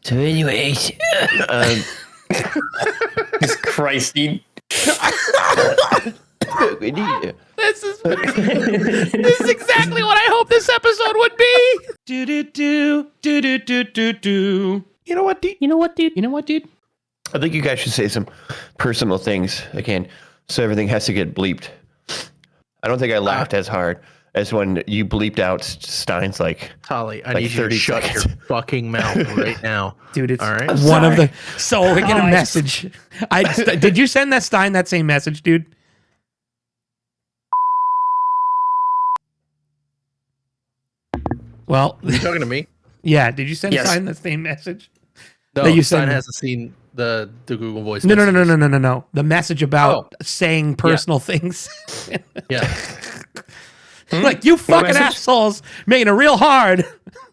So anyways, Jesus Christ, dude. This is exactly what I hope this episode would be. Do. You know what, dude? I think you guys should say some personal things again, so everything has to get bleeped. I don't think I laughed as hard as when you bleeped out Stein's like Tolly, I like need you to 30 shut seconds. your fucking mouth right now. Dude, it's all right. one of the. So we get a message. Did you send that Stein that same message, dude? Well, Are you talking to me? yeah. Did you send Yes. Stein the same message? No, That you Stein send- hasn't seen the Google Voice. No. messages. The message about saying personal things. Yeah. Like, you fucking message? assholes making it real hard.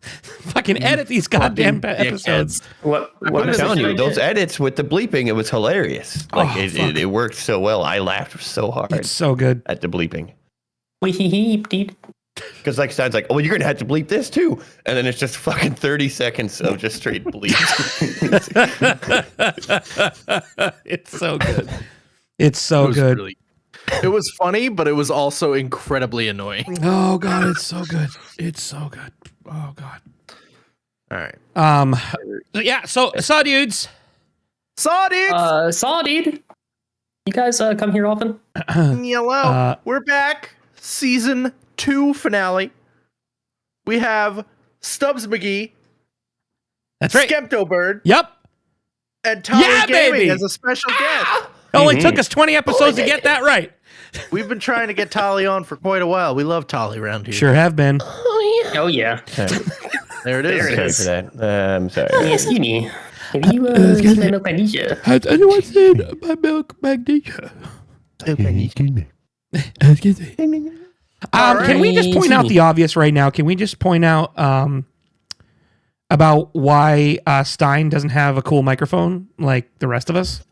Fucking edit these goddamn episodes. What I'm is telling it? you, those edits with the bleeping, it was hilarious. Like it worked so well. I laughed so hard It's so good. at the bleeping. Dude. Because like Stein's like, oh, you're gonna have to bleep this too, and then it's just fucking 30 seconds of just straight bleep. It's so good. It's so It was good. really- it was funny, but it was also incredibly annoying. Oh god, it's so good. It's so good. Oh god. All right. Yeah, so saw dudes. Saw dudes. Saw, dude. You guys come here often? Yellow. We're back. Season 2 finale. We have Stubbs McGee, That's right. Skepto Bird, Yep. and Tolly Yeah, Gaming baby. as a special guest. It only took us 20 episodes to get that right. We've been trying to get Tolly on for quite a while. We love Tolly around here. Sure have been. Oh, yeah. There it is. There it Sorry is. for that. I'm sorry. Hey, excuse me. Have you seen my milk magnesia? Has anyone seen my milk magnesia? Can we just point out the obvious right now? Can we just point out about why Stein doesn't have a cool microphone like the rest of us?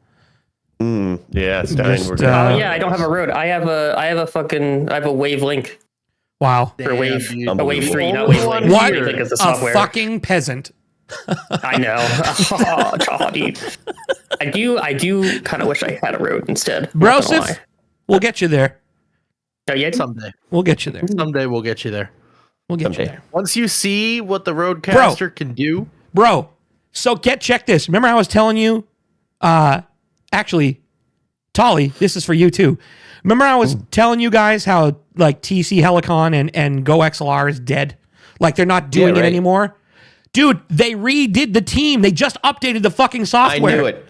Yeah, Stein. Just, We're gonna, Oh yeah, I don't have a Rode. I have a Wave Link Wow. for Wave. dude. A Wave 3, not Only Wave one Link. What Wave Link is the a software. fucking peasant. I know. Oh, dude. I do kind of wish I had a Rode instead. Not gonna Brosif, lie. we'll get you there. Oh, yeah. Someday. We'll get you there. Someday we'll get you there. We'll get you Someday. there. Once you see what the Roadcaster can do. Bro, so check this. Remember I was telling you, actually, Tolly, this is for you too. Remember I was telling you guys how like TC Helicon and Go XLR is dead? Like they're not doing it right. anymore? Dude, they redid the team. They just updated the fucking I software.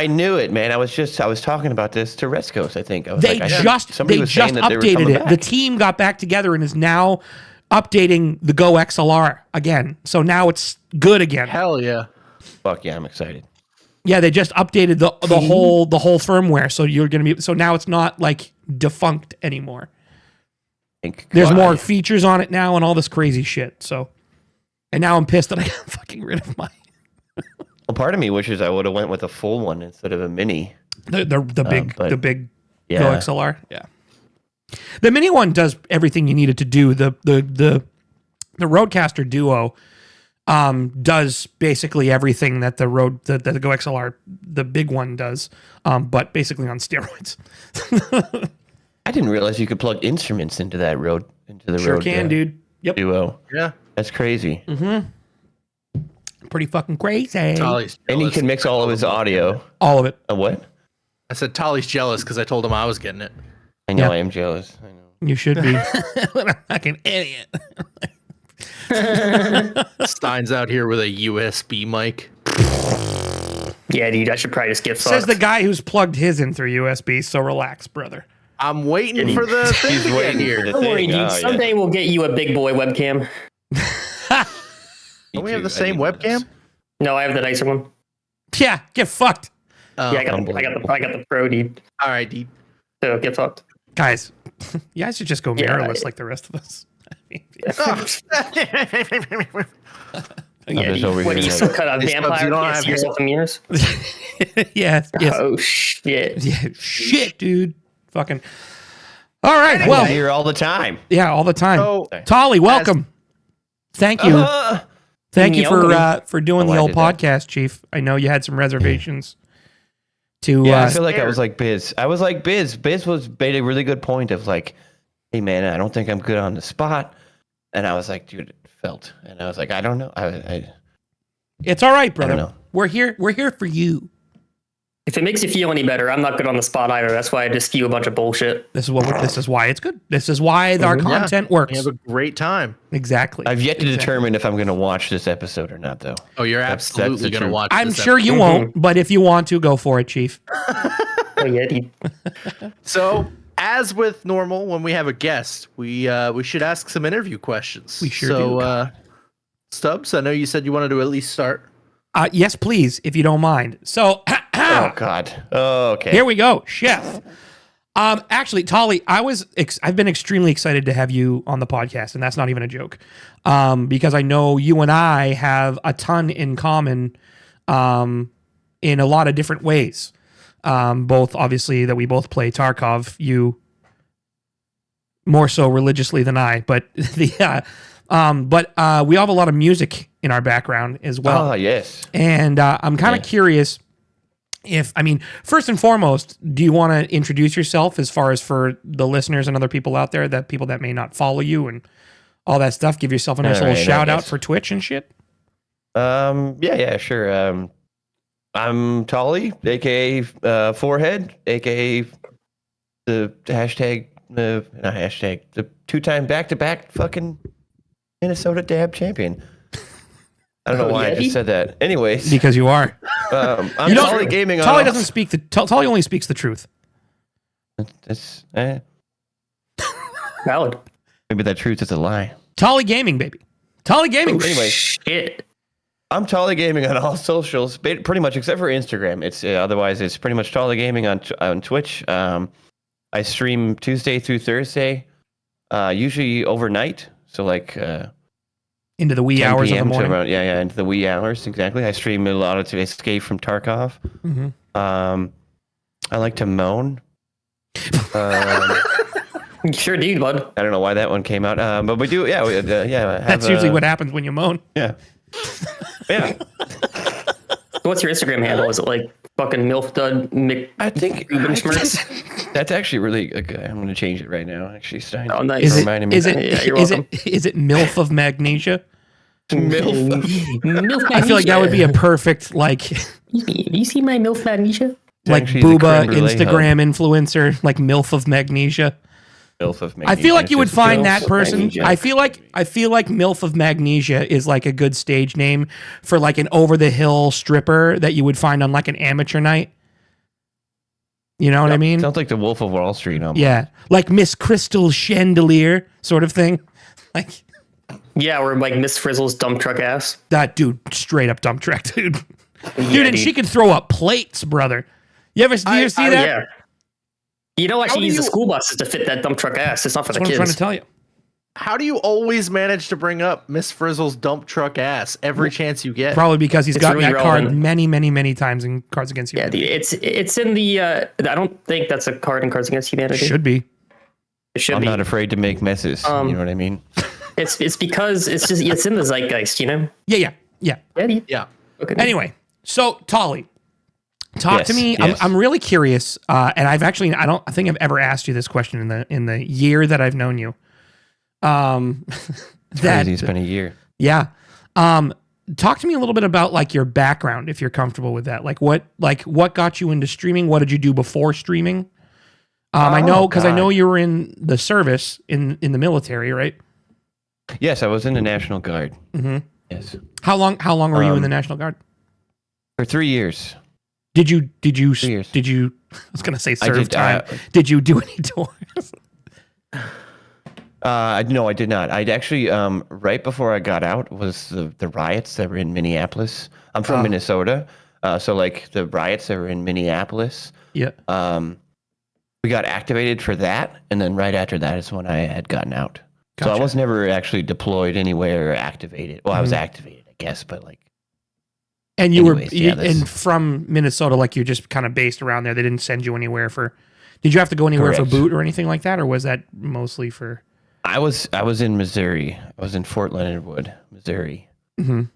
knew it, man. I was talking about this to Rescos, I think. I was They like, I just somebody was saying that they were updated coming it. back. The team got back together and is now updating the Go XLR again. So now it's good again. Hell yeah. Fuck yeah, I'm excited. Yeah, they just updated the whole firmware. So you're gonna be so now it's not like defunct anymore. There's more features on it now and all this crazy shit. So, and now I'm pissed that I got fucking rid of mine. Well, part of me wishes I would have went with a full one instead of a mini. The big Yeah. Go XLR. Yeah. The mini one does everything you need it to do. The Roadcaster Duo does basically everything that the Go XLR, the big one does, but basically on steroids. I didn't realize you could plug instruments into that Rode Sure Rode can, dude. Yep. Duo. Yeah. That's crazy. Pretty fucking crazy. Tolly's And he jealous. can mix all of his audio. All of it. What? I said Tolly's jealous because I told him I was getting it. I know Yeah. I am jealous. I know. You should be. What a fucking idiot. Stein's out here with a USB mic. Yeah, dude. I should probably just get Says fucked. the guy who's plugged his in through USB, so relax, brother. I'm waiting for the thing He's to get waiting for here. the Don't worry, thing. dude. Oh, yeah. Someday we'll get you a big boy webcam. Don't we have too. the I same need one of those. webcam? No, I have the nicer one. Yeah, get fucked. Oh, Yeah, I got the pro, dude. all right, dude. So get fucked. Guys, you guys should just go Yeah, mirrorless like the rest of us. Yeah, just dude. over What do here you like- still cut out Hey, Stubbs, vampire? you don't Can't have see your- yourself in mirrors? yes, yes. Oh shit. Yeah, shit, dude. Fucking. All right, I'm well, here all the time. yeah, all the time. So, Tolly, welcome. Thank you. Thank you Welcome. for doing Oh, the I old did that. podcast, Chief. I know you had some reservations. To Yeah, I feel like I was like Biz. I was like Biz. Biz made a really good point of like, hey man, I don't think I'm good on the spot. And I was like, dude, it felt. And I was like, I don't know. it's all right, I brother. don't know. We're here for you. If it makes you feel any better, I'm not good on the spot either. That's why I just spew a bunch of bullshit. This is why it's good. This is why our content works. We have a great time. Exactly. I've yet to determine if I'm going to watch this episode or not, though. Oh, you're That's absolutely the going to truth. watch I'm this sure you Mhm. won't, but if you want to, go for it, Chief. Oh, yeah, dude. So, as with normal, when we have a guest, we should ask some interview questions. We sure do. Stubbs, I know you said you wanted to at least start. Yes, please, if you don't mind. So, Oh God. Oh, okay. here we go, Chef. Actually, Tolly, I've been extremely excited to have you on the podcast, and that's not even a joke, because I know you and I have a ton in common, in a lot of different ways. Both obviously that we both play Tarkov. You more so religiously than I, but we have a lot of music in our background as well. Oh yes. And I'm kind of Yeah. curious first and foremost, do you want to introduce yourself as far as for the listeners and other people out there, that people that may not follow you and all that stuff? Give yourself a nice All little right, I shout out guess. for Twitch and shit. Yeah, sure. I'm Tolly, aka Forehead, aka the hashtag, not hashtag, the 2-time back-to-back fucking Minnesota Dab champion. I don't know Oh, why I Yeti? just said that. Anyways, Because you are. I'm You don't- Tolly Gaming. Tolly doesn't speak Tolly only speaks the truth. It's, Valid. maybe that truth is a lie. Tolly Gaming, baby. Tolly Gaming. Anyway. Shit. I'm Tolly Gaming on all socials, pretty much except for Instagram. It's otherwise it's pretty much Tolly Gaming on Twitch. I stream Tuesday through Thursday, usually overnight. So like Into the wee 10 hours of the PM to morning. around, into the wee hours exactly. I stream a lot to Escape from Tarkov. Mhm. I like to moan. Sure, dude, bud. I don't know why that one came out, but we do. Yeah, That's usually what happens when you moan. Yeah, yeah. What's your Instagram handle? Is it like fucking MILF Dud Mc I think Schmerz? that's actually really good. I'm going to change it right now. Actually, Stein. Oh, nice. Is it Reminding me. is Yeah, it you're is welcome. it is it MILF of Magnesia? MILF. MILF I feel like that would be a perfect like Excuse me. Do you see my MILF Magnesia? Actually, the booba creme brulee Instagram influencer, like MILF of Magnesia. MILF of I feel like you would Magnesia. find MILF that of person. Magnesia. I feel like MILF of Magnesia is like a good stage name for like an over the hill stripper that you would find on like an amateur night. You know what I mean? Sounds like the Wolf of Wall Street. Almost. Yeah, like Miss Crystal Chandelier sort of thing. Like Yeah, or like Miss Frizzle's dump truck ass. that dude, straight up dump truck, dude. Dude, Yeah, and she could throw up plates, brother. You ever see that? Yeah. You know, I How should do use the you- school buses to fit that dump truck ass. It's not for That's what the I'm trying to kids. tell you. How do you always manage to bring up Miss Frizzle's dump truck ass every chance you get? Probably because he's It's gotten really that card relevant. many, many, many times in Cards Against Yeah, Humanity. dude, it's in the. I don't think that's a card in Cards Against Humanity. Should be. It should I'm be. not afraid to make messes. You know what I mean? It's because it's in the zeitgeist, you know. Yeah. Yeah, dude. Yeah. Okay. Anyway, so Tolly, talk to Yes, me. yes. I'm really curious, and I think I've ever asked you this question in the year that I've known you. Crazy, it's been a year. Yeah. Talk to me a little bit about like your background, if you're comfortable with that. Like what got you into streaming? What did you do before streaming? I know because I God. know you were in the service in the military, right? Yes, I was in the National Guard. Mhm. Yes, How long were you in Um, the National Guard? for 3 years. Did you 3 years. I was gonna say I serve did, time. Did you do any tours? No, I did not. I'd actually right before I got out was the riots that were in Minneapolis. I'm from Minnesota, so like the riots that were in Minneapolis. Yeah. We got activated for that, and then right after that is when I had gotten out. So I Gotcha. was never actually deployed anywhere or activated. Well, I was activated, I guess, but like And you Anyways, yeah, that's- and from Minnesota, like you're just kind of based around there. They didn't send you anywhere for. Did you have to go anywhere Correct. for boot or anything like that, or was that mostly for? I was in Missouri. I was in Fort Leonard Wood, Missouri. Mhm.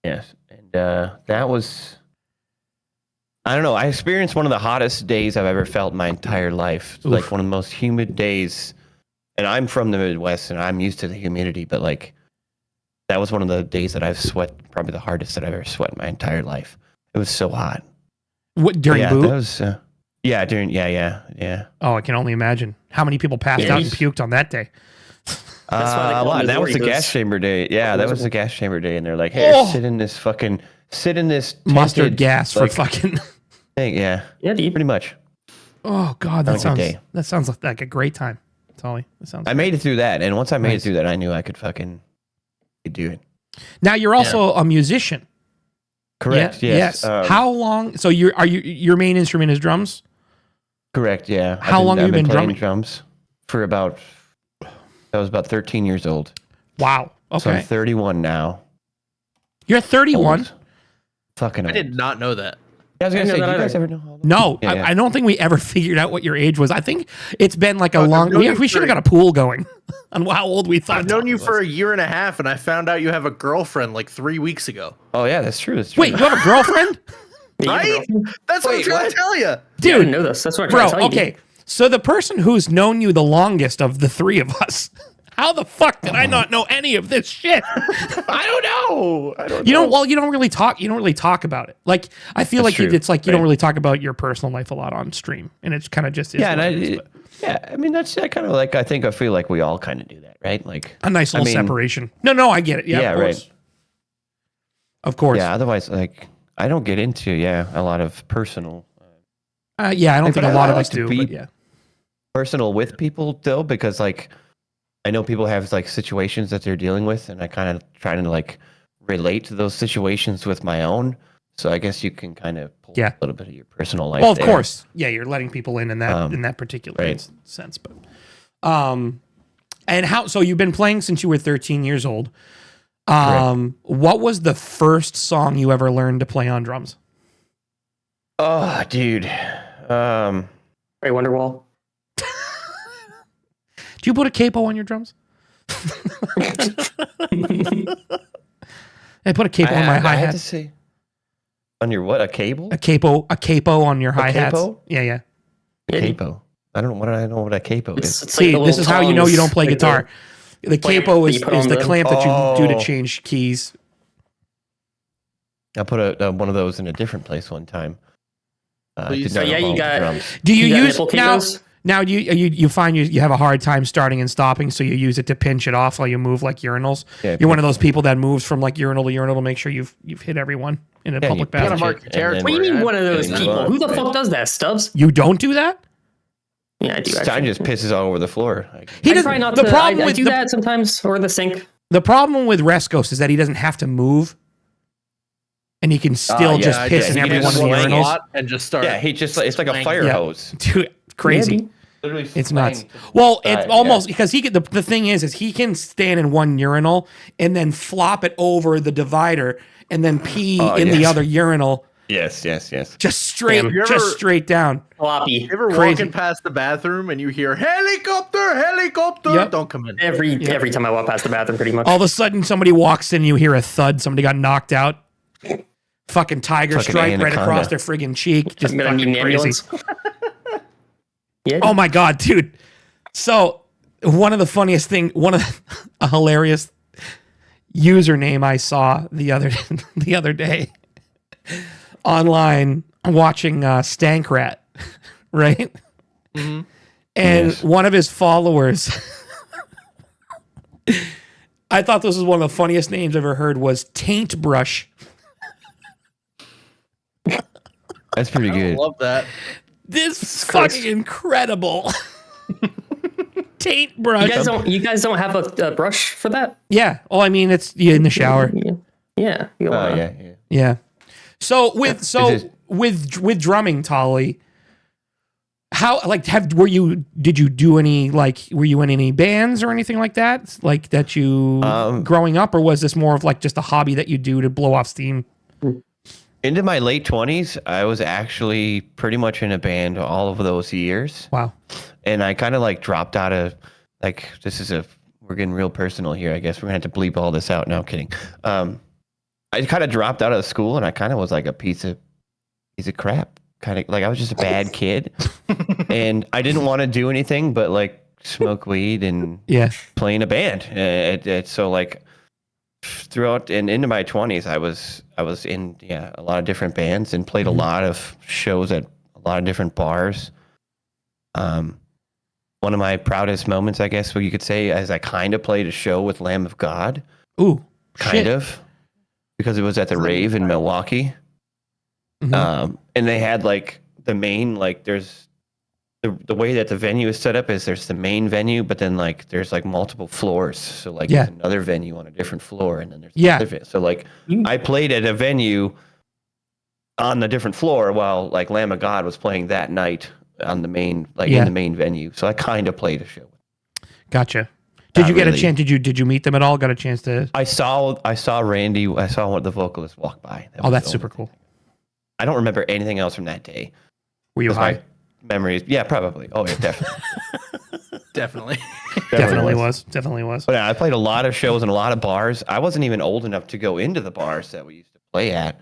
Yes, and that was. I don't know. I experienced one of the hottest days I've ever felt in my entire life. It's like one of the most humid days. And I'm from the Midwest, and I'm used to the humidity, but like that was one of the days that I've sweat, probably the hardest that I've ever sweat in my entire life. It was so hot. What during yeah, boot? That was, yeah. Oh, I can only imagine how many people passed out and puked on that day. That's why they call it that was the Missouri gas boots. chamber day. Yeah, that was the gas chamber day, and they're like, "Hey, sit in this Mustard tinted, gas for like, fucking. thing." Yeah, Yeah, dude. pretty much. Oh God, That was a good day. that sounds like a great time, Tolly. That sounds. I made it through that, and once I made Nice. it through that, I knew I could fucking do it. Now you're also a musician. Correct. Yeah, Yes. How long? So your main instrument is drums? Correct. Yeah. How long have you been playing drumming? drums? For about. I was about 13 years old. Wow. So Okay. I'm 31 now. You're 31. Old. Fucking. I Old. did not know that. Yeah, I was gonna I say, know do you that guys either. ever know? How old? No, Yeah, yeah. I don't think we ever figured out what your age was. I think it's been like a I've long. known you We should have for- got a pool going on how old we thought. I've known you Tolly for was. a year and a half, and I found out you have a girlfriend like 3 weeks ago. Oh yeah, that's true. That's true. Wait, you have a girlfriend, Right? That's what I'm Wait, trying what? to tell you. I didn't dude? know this. That's what I'm trying Bro, to tell you. okay. So the person who's known you the longest of the three of us, how the fuck did I not know any of this shit? I don't know. I don't. You don't. Well, you don't really talk. You don't really talk about it. Like I feel That's like true. it's like you don't Right. really talk about your personal life a lot on stream, and it's kind of just is Yeah, what and it is, but I mean that's kind of like I feel like we all kind of do that, right? Like a nice little mean, separation. No, I get it. Yeah, Yeah, of course. right. Of course. Yeah. Otherwise, like I don't get into a lot of personal Yeah, I don't Like, think but a lot I of like us to do. be- But yeah. with people though, because like I know people have like situations that they're dealing with, and I kind of trying to like relate to those situations with my own. So I guess you can kind of pull Yeah. a little bit of your personal life. Well, of there. course. Yeah, you're letting people in that particular right. sense. But and how? So you've been playing since you were 13 years old. What was the first song you ever learned to play on drums? Oh, dude. Right, Wonderwall. Do you put a capo on your drums? I put a capo on my I hi had hat. to say on your what? A cable? A capo on your hi hats. capo? Yeah. Yeah, Capo. I don't know what I know what a capo is. It's like See, the this little is how you know you don't play tongs, guitar. The clamp capo that is you put is on the the- clamp that you do to Oh. change keys. I put a one of those in a different place one time. Please. Did So not yeah, you involve got- drums. Do you You got use nipple now? capos? Now you find you have a hard time starting and stopping, so you use it to pinch it off while you move like urinals. Yeah, You're one of those people that moves from like urinal to urinal to make sure you've hit everyone in a Yeah, public you gotta bathroom. mark pinch your it, and territory. then- What do you mean Yeah. one of those Yeah, you people? are. Who the Right. fuck does that, Stubbs? You don't do that. Yeah, I do. Stein Actually. just pisses all over the floor. Like, He I doesn't. try not The to. problem I with do that sometimes, or the sink. the problem with Rescos is that he doesn't have to move, and he can still yeah, just yeah, piss he in can every just one of the slang it. urinals. And just start. yeah, he just it's like a fire Yeah. hose. Dude, crazy. Yeah, dude. Literally It's slang nuts. to Well, the it's side, almost because the thing is he can stand in one urinal and then flop it over the divider and then pee Oh, in the yes. other urinal Yes. just straight Damn. You ever- just straight down. Floppy. You ever Crazy. walking past the bathroom and you hear helicopter, helicopter? Yep. Don't come in. Every time I walk past the bathroom, pretty much. All of a sudden somebody walks in and you hear a thud, somebody got knocked out. Fucking tiger Fucking stripe right anaconda. across their friggin' cheek. Just I'm gonna need fucking an crazy. ambulance. Yeah. Oh my god, dude. So one of the funniest thing, a hilarious username I saw the other day online watching Stankrat, right? Mhm. And Yes. one of his followers, I thought this was one of the funniest names I've ever heard, was Taint Brush. That's pretty I good. love that. This is fucking incredible. Taint Brush. You guys don't have a brush for that? Yeah. Oh, I mean, it's in the shower. Yeah. You Oh wanna- yeah. Yeah. So with Is it- with drumming, Tolly, how like were you in any bands or anything like that? Like that you growing up, or was this more of like just a hobby that you do to blow off steam? Into my late 20s, I was actually pretty much in a band all of those years. Wow. And I kind of like dropped out of we're getting real personal here. I guess we're gonna have to bleep all this out. No, I'm kidding. I kind of dropped out of school, and I kind of was like a piece of crap. Kind of like I was just a bad kid, and I didn't want to do anything but like smoke weed and play in a band. So like throughout and into my 20s, I was in a lot of different bands and played a lot of shows at a lot of different bars. One of my proudest moments, I guess, what you could say, is I kind of played a show with Lamb of God. Ooh, kind of, because it was at the Rave in Milwaukee. And they had like the main, like there's the way that the venue is set up is there's the main venue, but then like there's like multiple floors. So like there's another venue on a different floor, and then there's another venue. So like I played at a venue on the different floor while like Lamb of God was playing that night on the main, like in the main venue. So I kind of played a show. Gotcha. Did you get a chance? Did you meet them at all? Got a chance to? I saw Randy. I saw one of the vocalists walk by. That's super cool. I don't remember anything else from that day. Were you high? Memories, yeah, probably. Oh, yeah, definitely. Definitely was. But yeah, I played a lot of shows and a lot of bars. I wasn't even old enough to go into the bars that we used to play at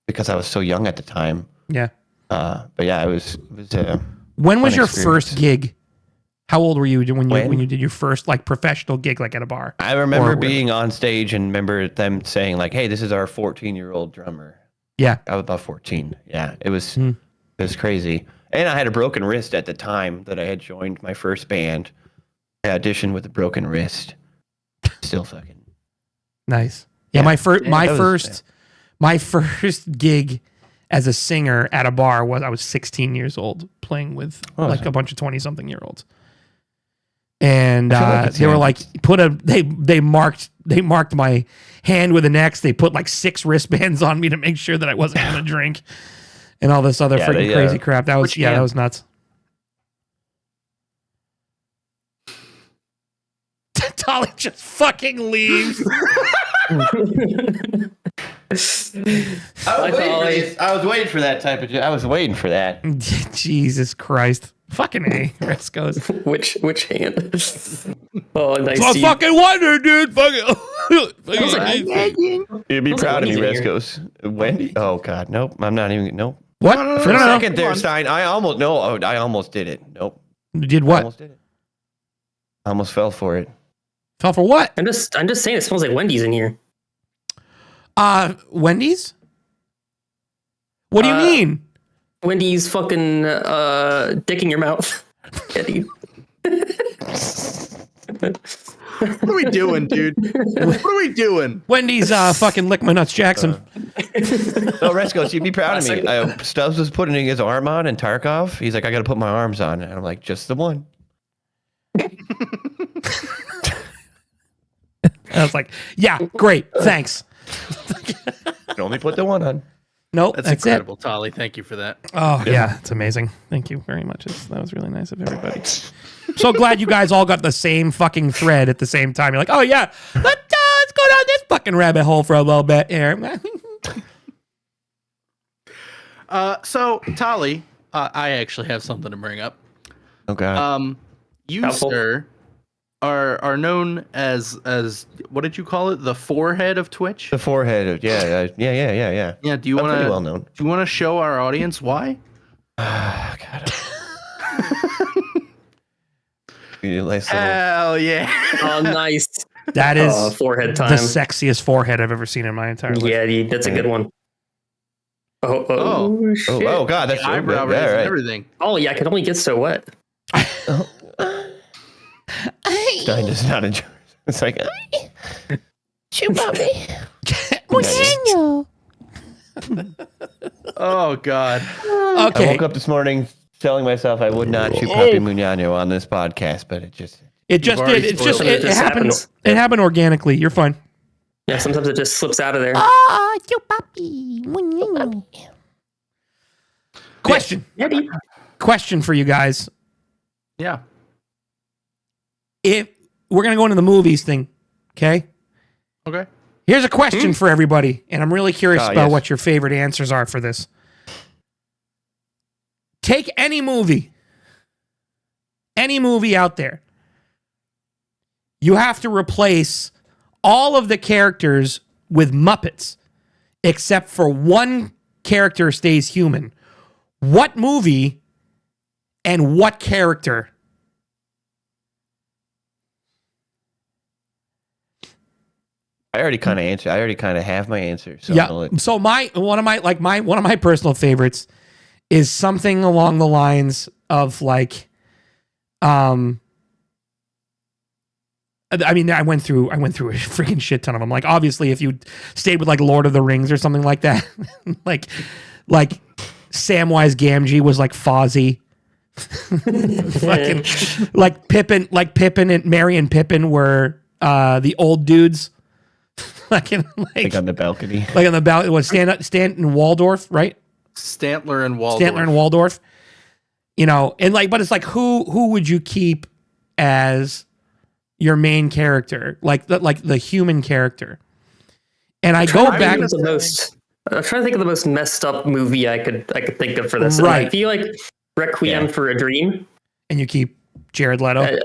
because I was so young at the time. Yeah. But yeah, it was. When was your first gig? How old were you when you did your first like professional gig, like at a bar? I remember being on stage and remember them saying like, "Hey, this is our 14-year-old drummer." Yeah, I was about 14. Yeah, it was crazy. And I had a broken wrist at the time that I had joined my first band. I auditioned with a broken wrist. Still fucking nice. Yeah, my first gig as a singer at a bar was I was 16 years old playing with a bunch of 20-something-year-olds. And they were like, they marked my hand with an X. They put like 6 wristbands on me to make sure that I wasn't going to drink and all this other freaking crazy crap. That was that was nuts. Tolly just fucking leaves. I was waiting for that type of. I was waiting for that. Jesus Christ! Fucking A, Rescos. Which hand? Oh, nice. I fucking wonder, dude. Fucking. You'd be proud of me, Rescos. Wendy. Oh God, nope. I'm not even. Nope. What? No. For a second there, Stein. I almost did it. Nope. You did what? I almost did it. I almost fell for it. Fell for what? I'm just saying. It smells like Wendy's in here. Wendy's? What do you mean? Wendy's fucking dick in your mouth. Eddie. What are we doing, dude? What are we doing? Wendy's fucking lick my nuts, Jackson. No, Rescos, you'd be proud of me. Stubbs was putting his arm on, and Tarkov, he's like, I got to put my arms on, and I'm like, just the one. I was like, yeah, great, thanks. You can only put the one on. Nope, that's incredible, Tolly. Thank you for that. Oh, yeah, it's amazing. Thank you very much. That was really nice of everybody. So glad you guys all got the same fucking thread at the same time. You're like, oh, yeah, let's go down this fucking rabbit hole for a little bit here. So, Tolly, I actually have something to bring up. Oh, God. You, sir, are known as what did you call it? The forehead of Twitch? The forehead of yeah. Yeah, do you want to well known. Do you want to show our audience why? God. Hell yeah. Oh, nice. That is forehead time. The sexiest forehead I've ever seen in my entire life. Yeah, dude, that's a good one. Oh, shit. Oh, God, that's so eyebrow good. raise and Right. everything. Oh, yeah, I can only get so wet. Stein does not enjoy it. It's like, Chew puppy. Oh, God. Okay. I woke up this morning telling myself I would not chew Papi Muñano on this podcast, but it just did. It happened. happens. It happened organically. You're fine. Yeah, sometimes it just slips out of there. Chew puppy. Question. Question for you guys. Yeah. If we're gonna go into the movies thing, okay? Okay. Here's a question for everybody, and I'm really curious about yes. what your favorite answers are for this. Take any movie out there. You have to replace all of the characters with Muppets. except for one character stays human. What movie and what character? I already kind of answered. I already kind of have my answer. So Yeah. So one of my personal favorites is something along the lines of like, I mean, I went through a freaking shit ton of them. Like, obviously, if you stayed with like Lord of the Rings or something like that, like Samwise Gamgee was like Fozzie. Fucking like Pippin and Merry and Pippin were the old dudes. like on the balcony. Like on the balcony. Was Stanton Waldorf, right? Stantler and Waldorf. You know, and like, but it's like who would you keep as your main character, like the human character? And I go back. I'm trying to think of the most messed up movie I could think of for this. Right. And I feel like Requiem for a Dream. And you keep Jared Leto.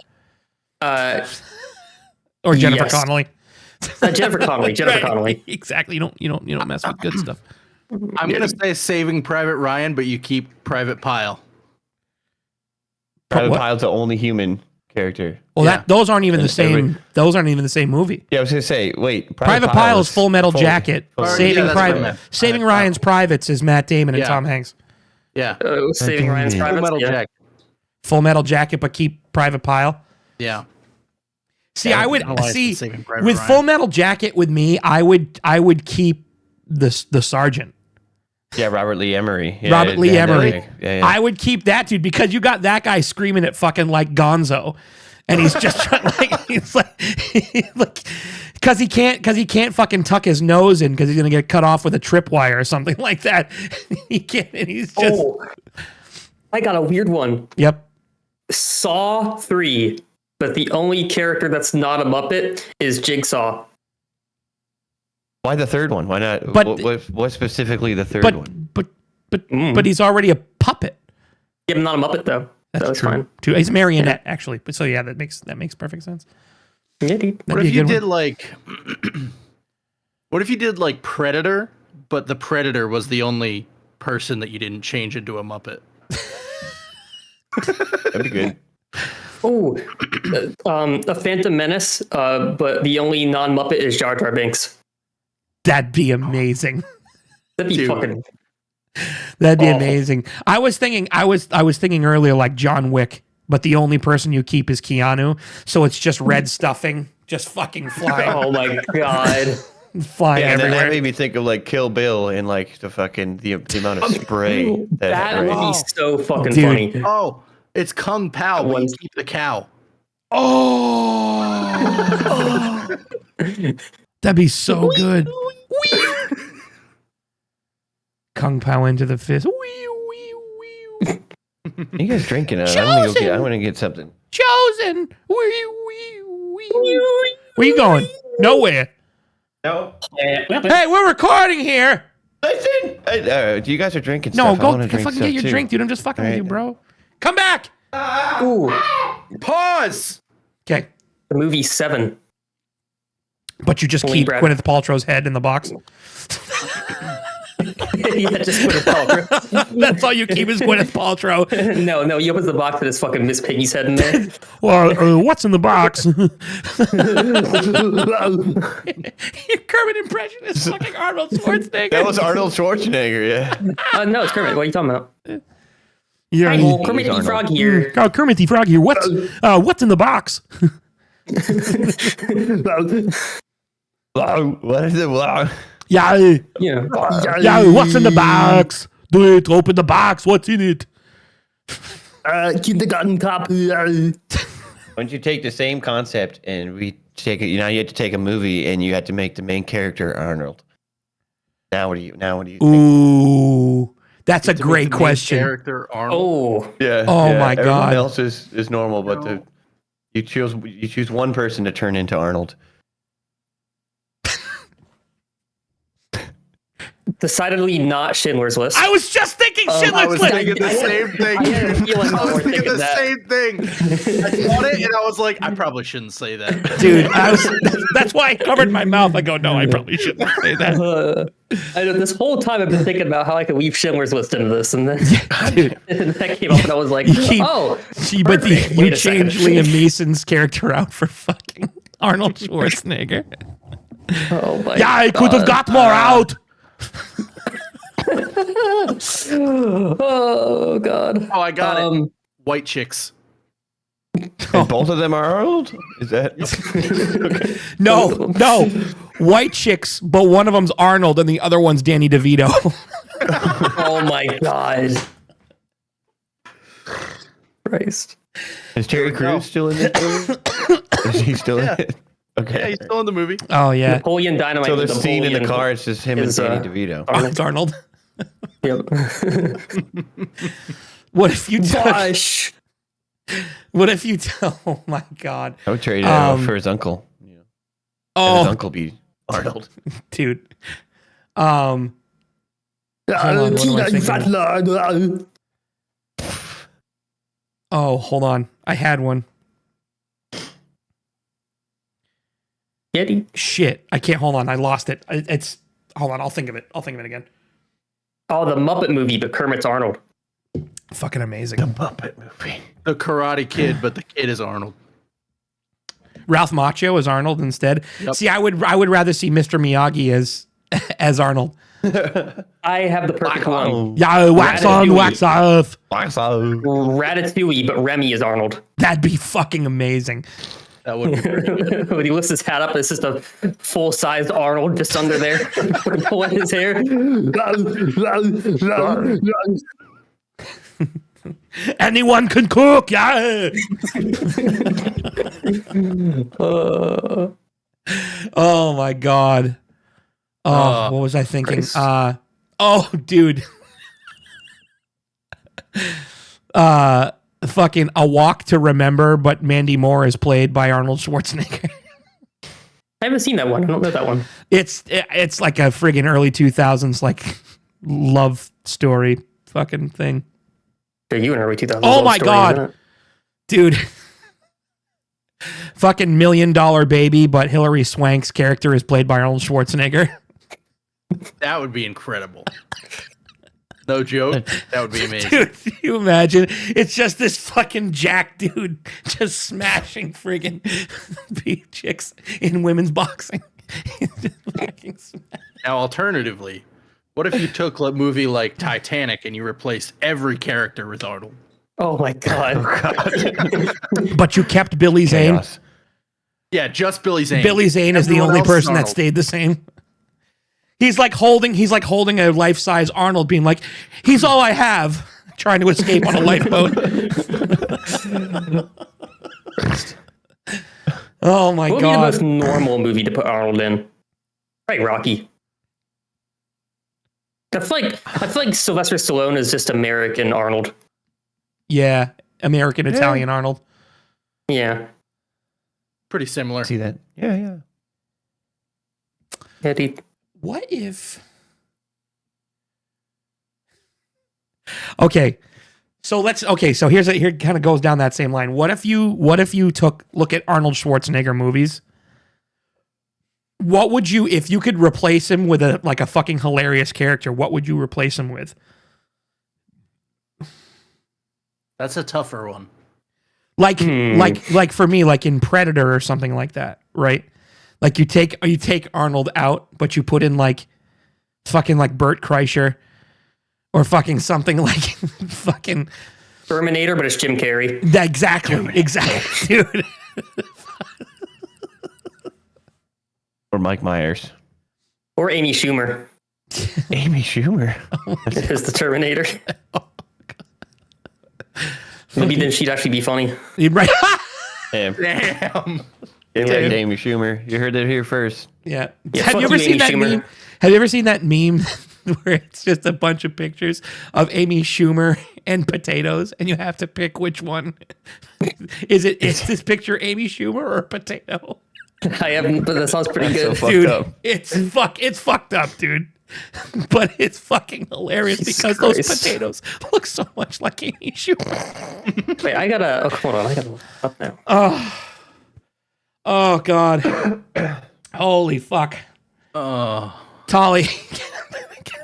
Or Jennifer Connelly. Jennifer Connelly. Exactly. You don't mess with good stuff. I'm gonna say Saving Private Ryan, but you keep Private Pile. Private Pile's the only human character. Well, those aren't even the same. Those aren't even the same movie. Yeah, I was gonna say, wait. Private Pile is Full Metal Jacket. Saving Ryan's Privates is Matt Damon and Tom Hanks. Yeah. Saving Ryan's Privates. Full Metal Jacket. Full Metal Jacket, but keep Private Pile. Yeah. See, I would with Full Metal Jacket with me. I would keep the sergeant. Yeah, Robert Lee Emery. Yeah, Robert Lee Emery. Yeah. I would keep that dude because you got that guy screaming at fucking like Gonzo, and he's just trying because he can't fucking tuck his nose in because he's gonna get cut off with a tripwire or something like that. He can't. And he's just. Oh, I got a weird one. Yep. Saw 3, but the only character that's not a Muppet is Jigsaw. Why the third one? Why not? But what specifically the third one? But he's already a puppet. Yeah, but not a Muppet though. That's fine. Too. He's a marionette actually. But so yeah, that makes perfect sense. Yeah, dude. What if you did what if you did like Predator, but the Predator was the only person that you didn't change into a Muppet? That'd be good. Oh, a Phantom Menace, but the only non-Muppet is Jar Jar Binks. That'd be amazing. That'd be fucking. That'd be amazing. I was thinking earlier like John Wick, but the only person you keep is Keanu, so it's just red stuffing, just fucking flying. Oh my god. Flying everywhere. That made me think of like Kill Bill and like the amount of spray. That would be so fucking Dude. funny. Oh, it's Kung Pao when you keep the cow. Oh. That'd be so good. Kung Pao into the fist. You guys drinking? I want to get something. Chosen. Where you going? Nowhere. No. Hey, we're recording here. Listen. You guys are drinking No, stuff. go fucking get your drink, dude. I'm just fucking with you, bro. Come back. Ooh. Pause. Okay. The movie 7. But you just keep Gwyneth Paltrow's head in the box. Yeah, just Gwyneth Paltrow. That's all you keep is Gwyneth Paltrow. No, you open the box and there's fucking Miss Piggy's head in there. Well, what's in the box? Your Kermit impression is fucking Arnold Schwarzenegger. That was Arnold Schwarzenegger, yeah. No, it's Kermit. What are you talking about? Yeah, Kermit the Frog here. Oh, Kermit the Frog here. What's in the box? What is it? Yeah. What's in the box? Do it. Open the box. What's in it? Kindergarten cop. Why don't you take the same concept and we take it? Now you have to take a movie and you have to make the main character Arnold. Now what do you think? Ooh, that's a great question. Character Arnold. Oh yeah. Oh yeah. my god. Everyone else is normal, but you choose one person to turn into Arnold. Decidedly not Schindler's List. I was just thinking Schindler's List. I was thinking the same thing. I was thinking the same thing. I thought it, and I was like, I probably shouldn't say that. Dude, that's why I covered my mouth. I go, no, I probably shouldn't say that. I know this whole time I've been thinking about how I could weave Schindler's List into this, and then Dude. and that came up, and I was like, "Oh, But perfect. you Wait a second." changed Liam Neeson's character out for fucking Arnold Schwarzenegger. Oh my Yeah, I could have got more out. Oh god. Oh, I got it. White chicks. And both of them are Arnold? Is that? No. White chicks, but one of them's Arnold and the other one's Danny DeVito. Oh my god. Christ. Is Terry Crews still in this movie? Is he still in it? Okay. Yeah, he's still in the movie. Oh, yeah. Napoleon Dynamite. So the with scene in the Napoleon car, it's just him and is, Danny DeVito. Oh, it's Arnold. Yep. What if you took... Gosh. What if you tell... Oh, my God. I would trade it for his uncle. Yeah. And his Oh, uncle be Arnold. dude. Hold on, what am I thinking? Oh, hold on. I had one. Yeti. Shit. I can't... Hold on. I lost it. It's... Hold on. I'll think of it again. Oh, the Muppet movie, but Kermit's Arnold. Fucking amazing. Muppet movie. The Karate Kid, but the kid is Arnold. Ralph Macchio as Arnold instead. Yep. See, I would rather see Mr. Miyagi as Arnold. I have the perfect one. Yeah, wax on, Ratatouille. wax off. Ratatouille, but Remy is Arnold. That'd be fucking amazing. That would be pretty. When he lifts his hat up, it's just a full-sized Arnold just under there, pulling his hair. Anyone can cook, yeah. Oh my god. Oh, what was I thinking? Christ. Oh, dude. Fucking A Walk to Remember, but Mandy Moore is played by Arnold Schwarzenegger. I haven't seen that one. I don't know that one. It's like a friggin' early 2000s like love story fucking thing. Yeah, you and early 2000s. Oh love my story, God. isn't it? Dude. Fucking $1 Million Baby, but Hilary Swank's character is played by Arnold Schwarzenegger. That would be incredible. No joke. That would be amazing. Dude, can you imagine? It's just this fucking jack dude just smashing friggin' beat chicks in women's boxing. Just fucking smash. Now, alternatively, what if you took a movie like Titanic and you replaced every character with Arnold? Oh my God. But you kept Billy Zane. Chaos. Yeah, just Billy Zane. Billy Zane is the Everyone only else is person that Arnold. stayed the same. He's like holding a life-size Arnold, being like, "He's all I have," trying to escape on a lifeboat. Oh my What would be the god! most normal movie to put Arnold in? Right, Rocky. I feel like Sylvester Stallone is just American Arnold. Yeah, American Italian Arnold. Yeah. Pretty similar. See that? Yeah. Eddie. What if? Okay, so here kind of goes down that same line. What if you look at Arnold Schwarzenegger movies? What would you, if you could replace him with a fucking hilarious character? What would you replace him with? That's a tougher one. Like for me, like in Predator or something like that, right? Like you take Arnold out, but you put in like fucking like Bert Kreischer or fucking something like fucking Terminator, but it's Jim Carrey. exactly, dude. Or Mike Myers. Or Amy Schumer. Amy Schumer. Is the Terminator. Maybe then she'd actually be funny. Right? Damn. Damn. Get wrecked, Amy Schumer. You heard it here first. Yeah. Yeah, Have fuck you ever you, seen Amy that Schumer. meme? Have you ever seen that meme where it's just a bunch of pictures of Amy Schumer and potatoes, and you have to pick which one? Is this picture Amy Schumer or a potato? I haven't, but that sounds pretty That's good. so fucked Dude, up. it's fucked up, dude. But it's fucking hilarious Jesus because those Christ. potatoes look so much like Amy Schumer. Wait, I gotta. Oh, hold on. I gotta look up now. Oh God. Holy fuck. Oh. Tolly,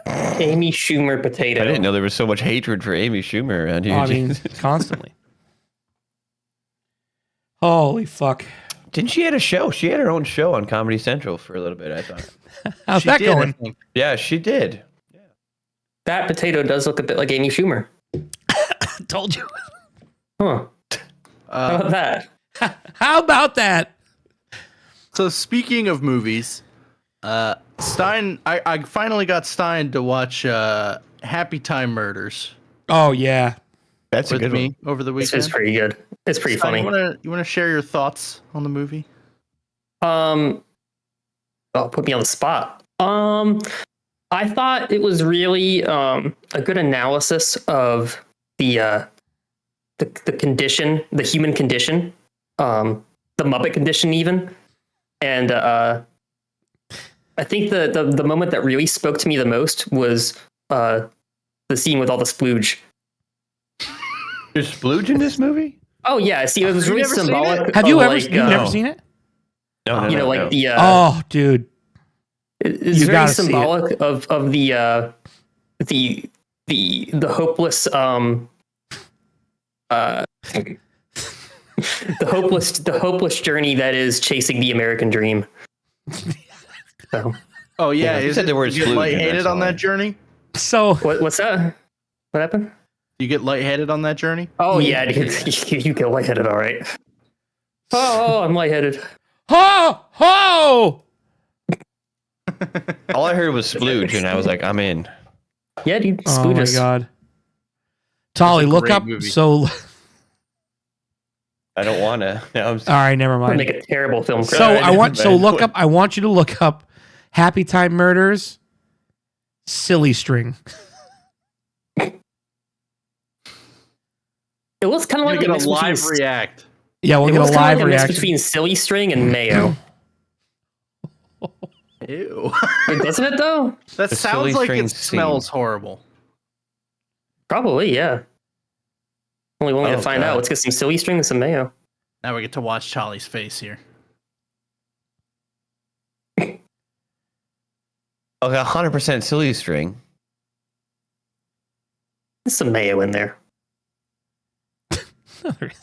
Amy Schumer potato. I didn't know there was so much hatred for Amy Schumer around here. I mean, constantly. Holy fuck. Didn't she had a show? She had her own show on Comedy Central for a little bit, I thought. How's She that did, I going? think. Yeah, she did. That potato does look a bit like Amy Schumer. Told you. Huh. How about that? How about that? So speaking of movies, Stein, I finally got Stein to watch Happy Time Murders Oh, yeah. That's a with good me one. over the This weekend. is pretty good. It's pretty Stein, funny. you wanna share your thoughts on the movie? Oh, put me on the spot. I thought it was really a good analysis of the condition, the human condition, the Muppet condition, even. And I think the moment that really spoke to me the most was the scene with all the splooge. There's splooge in this movie? Oh yeah, see, it was Have you really never seen symbolic. Have you of, ever like, you've never no. seen it? No, you know, like the Oh, dude. it's You very gotta see it. symbolic of the hopeless the hopeless journey that is chasing the American dream. So Oh yeah, You is said it, the word you get splooge, and lightheaded that's on all that I- journey? So what's that? What happened? You get lightheaded on that journey? Oh yeah, dude, you get lightheaded, all right. Oh, I'm lightheaded. ho ho. All I heard was splooge, and I was like, I'm in. Yeah, dude. Oh my Splooges. god. Tolly, It's a look great up. movie. So I don't want to. Now I'm all right, never I'm gonna mind. make a terrible film. So Right, I want so man. look up. I want you to look up Happy Time Murders. Silly String. It was kind of You like get a a mix live between, react. Yeah, we'll it get a was kinda live like a mix reaction. between Silly String and Mayo. Ew. Doesn't it though? That The sounds silly like string it smells horrible. Probably, yeah. Only one way Oh, to find God. out. Let's get some Silly String and some Mayo. Now we get to watch Charlie's face here. Okay, 100% silly string. There's some Mayo in there.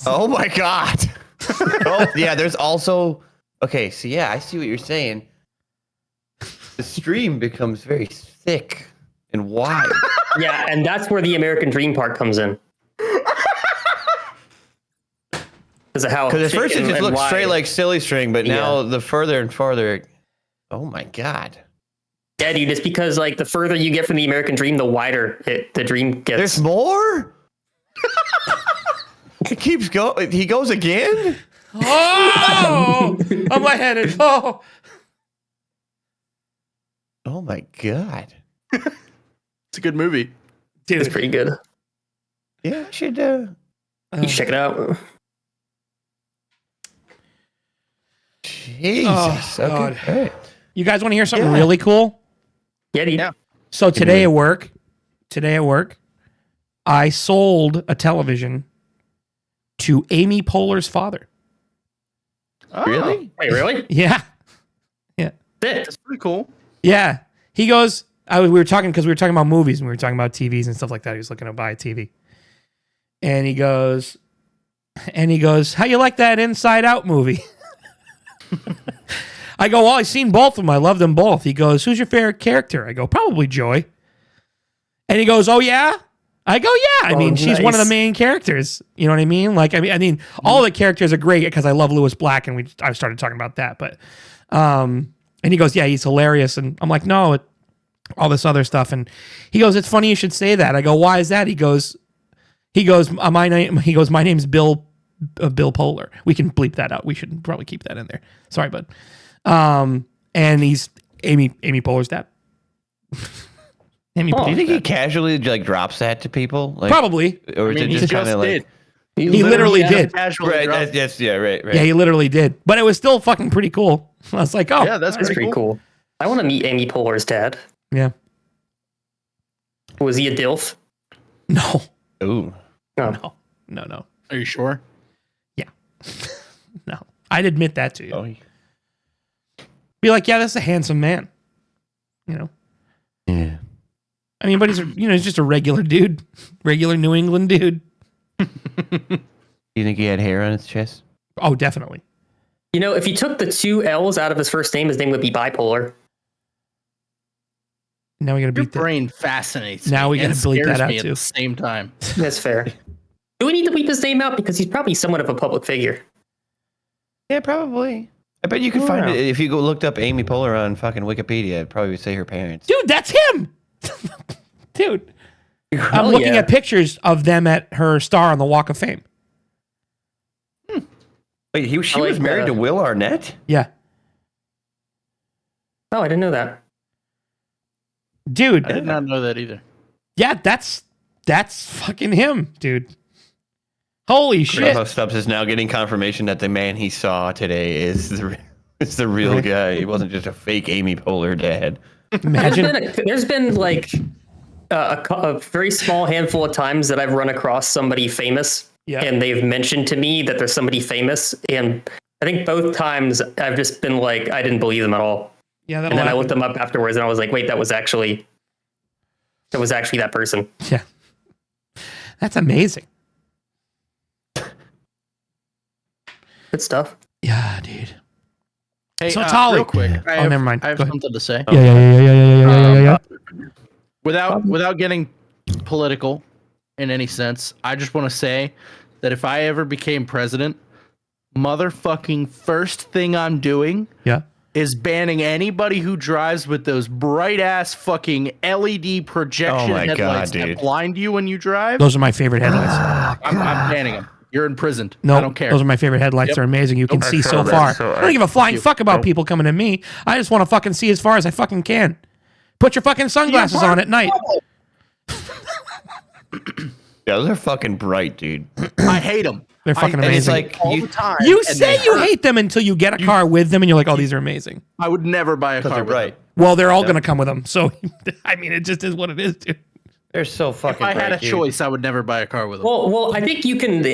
Oh my god. Oh yeah, there's also okay. So yeah, I see what you're saying. The stream becomes very thick and wide. Yeah, and that's where the American Dream part comes in. Because of how Because at thick first it and- just and looked wide. straight like silly string, but now Yeah. the further and farther. Oh my god. Yeah, dude, it's because like the further you get from the American Dream, the wider the dream gets. There's more. It keeps going. He goes again. Oh, I'm lightheaded. Oh, Oh my god. It's a good movie. It's dude. pretty good. Yeah, I should. You should check it out. Jesus. Oh, okay. God. All right. You guys want to hear something Yeah. really cool? Yeah, dude. Yeah. So today me. at work, I sold a television to Amy Poehler's father. Oh, Really? Wait, really? Yeah. Shit. That's pretty cool. Yeah. He goes, we were talking because we were talking about movies and we were talking about TVs and stuff like that. He was looking to buy a TV. And he goes, how you like that Inside Out movie? I go, well, I've seen both of them. I love them both. He goes, who's your favorite character? I go, probably Joy. And he goes, oh, yeah? I go, yeah. I Oh, mean, she's one of the nice. main characters. You know what I mean? Like, I mean, all the characters are great because I love Lewis Black, and I started talking about that. But, and he goes, yeah, he's hilarious. And I'm like, no, all this other stuff. And he goes, it's funny you should say that. I go, why is that? He goes, my name's Bill Poehler. We can bleep that out. We should probably keep that in there. Sorry, bud. And he's Amy Poehler's dad. Amy Oh. Do you Poehler's think he dad. casually like drops that to people? Like, Probably. or I is mean, it he just just kind of like did. He literally did. Casually right? dropped- Yes, yeah, right. Yeah, he literally did. But it was still fucking pretty cool. I was like, oh, Yeah, that's That's pretty cool. I want to meet Amy Poehler's dad. yeah. Was he a DILF? No, Ooh. No. no. Are you sure? No. I'd admit that to you. Oh. Be like, yeah, that's a handsome man. You know? Yeah. I mean, but he's just a regular dude, regular New England dude. You think he had hair on his chest? Oh, definitely. If you took the 2 L's out of his first name, his name would be bipolar. Now we got to Your beat that. brain fascinates Now me we gotta and bleep that scares out, me at too. the same time. That's fair. Do we need to bleep his name out? Because he's probably somewhat of a public figure. Yeah, probably. I bet you could find it if you go looked up Amy Poehler on fucking Wikipedia. It'd probably say her parents. Dude, that's him. Dude, I'm Oh, looking yeah. at pictures of them at her star on the Walk of Fame. Wait, she I was like married that. to Will Arnett? Yeah, Oh, I didn't know that. dude. I did not know that either. Yeah, that's fucking him, dude. Holy shit. Grandpa Stubbs is now getting confirmation that the man he saw today is the real Right. guy. He wasn't just a fake Amy Poehler dad. Imagine. There's been like a very small handful of times that I've run across somebody famous, Yeah. and they've mentioned to me that there's somebody famous, and I think both times I've just been like, I didn't believe them at all, Yeah, and then I looked them up afterwards, and I was like, wait, that was actually that person. Yeah. That's amazing. Good stuff. Yeah, dude. Hey, So, Tolly. real quick. Oh, never mind. I have Go ahead. something to say. Yeah. Without getting political in any sense, I just want to say that if I ever became president, motherfucking first thing I'm doing Yeah. is banning anybody who drives with those bright ass fucking LED projection Oh my God, headlights dude. that blind you when you drive. Those are my favorite headlights. I'm banning them. You're imprisoned. No, I don't care. Those are my favorite headlights. Yep. They're amazing. You can Nope. see so Nope. far. So- I don't give a flying fuck about people coming to me. I just want to fucking see as far as I fucking can. Put your fucking sunglasses on at night. Yeah, those are fucking bright, dude. I hate them. They're fucking And amazing. it's like all you, the time. You and say they you hurt. hate them until you get a car with them and you're like, oh, these are amazing. I would never buy a because car they're with bright. them. Well, they're all going to come with them. So, I mean, it just is what it is, dude. They're so fucking If I bright, had a dude. choice, I would never buy a car with them. Well, I think you can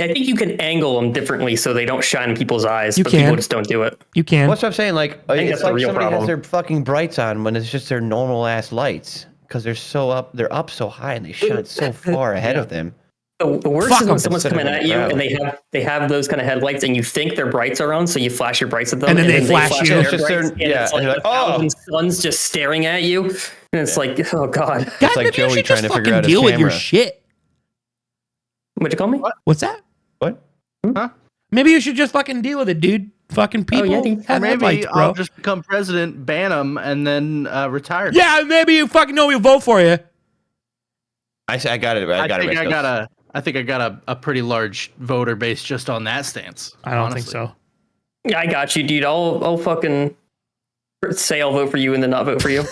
angle them differently so they don't shine in people's eyes. You but can. people just don't do it. You can. What's what I'm saying? Like, think it's that's the like real somebody has problem. their fucking brights on when it's just their normal ass lights because they're up so high and they shine so far ahead of them. The worst Fuck is 'em. when someone's Instead of coming at you crowd. and they have those kind of headlights and you think their brights are on, so you flash your brights at them, And then they flash you. their It's just brights, their- and yeah, it's like and you're the like, oh. thousand suns just staring at you, and it's like, oh god, God, like maybe Joey you should trying just to figure fucking out his deal with your camera. shit. what'd you call me? What's that? What? Huh? Maybe you should just fucking deal with it, dude. Fucking people yeah, dude. have Maybe headlights, bro. I'll just become president, ban them, and then retire. Yeah, maybe you fucking know we'll vote for you. I got it. I got it. I think I got a pretty large voter base just on that stance. I don't honestly. think so. Yeah, I got you, dude. I'll fucking say I'll vote for you and then not vote for you.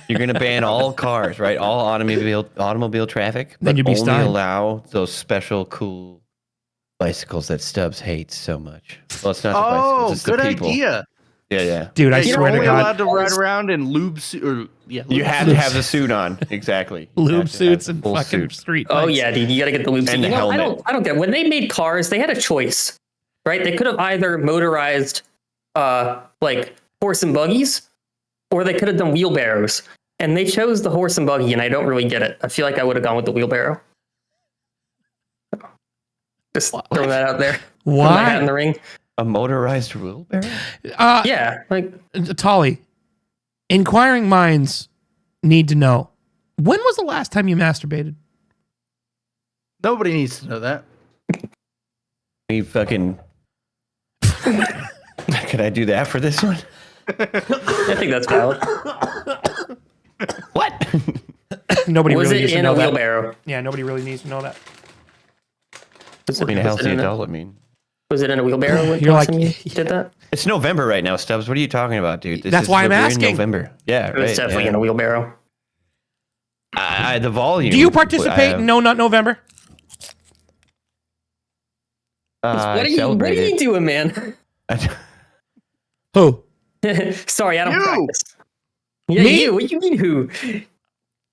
You're gonna ban all cars, right? All automobile traffic. Then but you'd be only Stein. allow those special cool bicycles that Stubbs hates so much. Well, it's not the Oh, bicycles. It's good the people. idea. Yeah. Dude, I Yeah, you're swear to only God. allowed to ride around in lube suit. You lube have suit. to have the suit on. Exactly. You Lube have to have suits and full fucking suit. street Oh bikes. yeah, dude, you gotta get the lube. And the I helmet. don't get when they made cars, they had a choice, right? They could have either motorized, like horse and buggies, or they could have done wheelbarrows, and they chose the horse and buggy, and I don't really get it. I feel like I would have gone with the wheelbarrow. Just throw that out there. Throw my hat in Why? the ring. A motorized wheelbarrow? Yeah, like Tolly, inquiring minds need to know. When was the last time you masturbated? Nobody needs to know that. We fucking. Can I do that for this one? I think that's valid. What? Nobody Was really it needs to in know a that. wheelbarrow? Yeah, nobody really needs to know that. Was I mean, a was healthy in adult. I mean, Was it in a wheelbarrow when You're like, you did that? it's November right now, Stubbs. What are you talking about, dude? That's why I'm we're in asking. November. Yeah, It was right. definitely yeah. in a wheelbarrow. The volume. Do you participate in No Nut November? What are you doing, man? Who? Sorry, I don't You! practice. Yeah, Me? you. What do you mean who?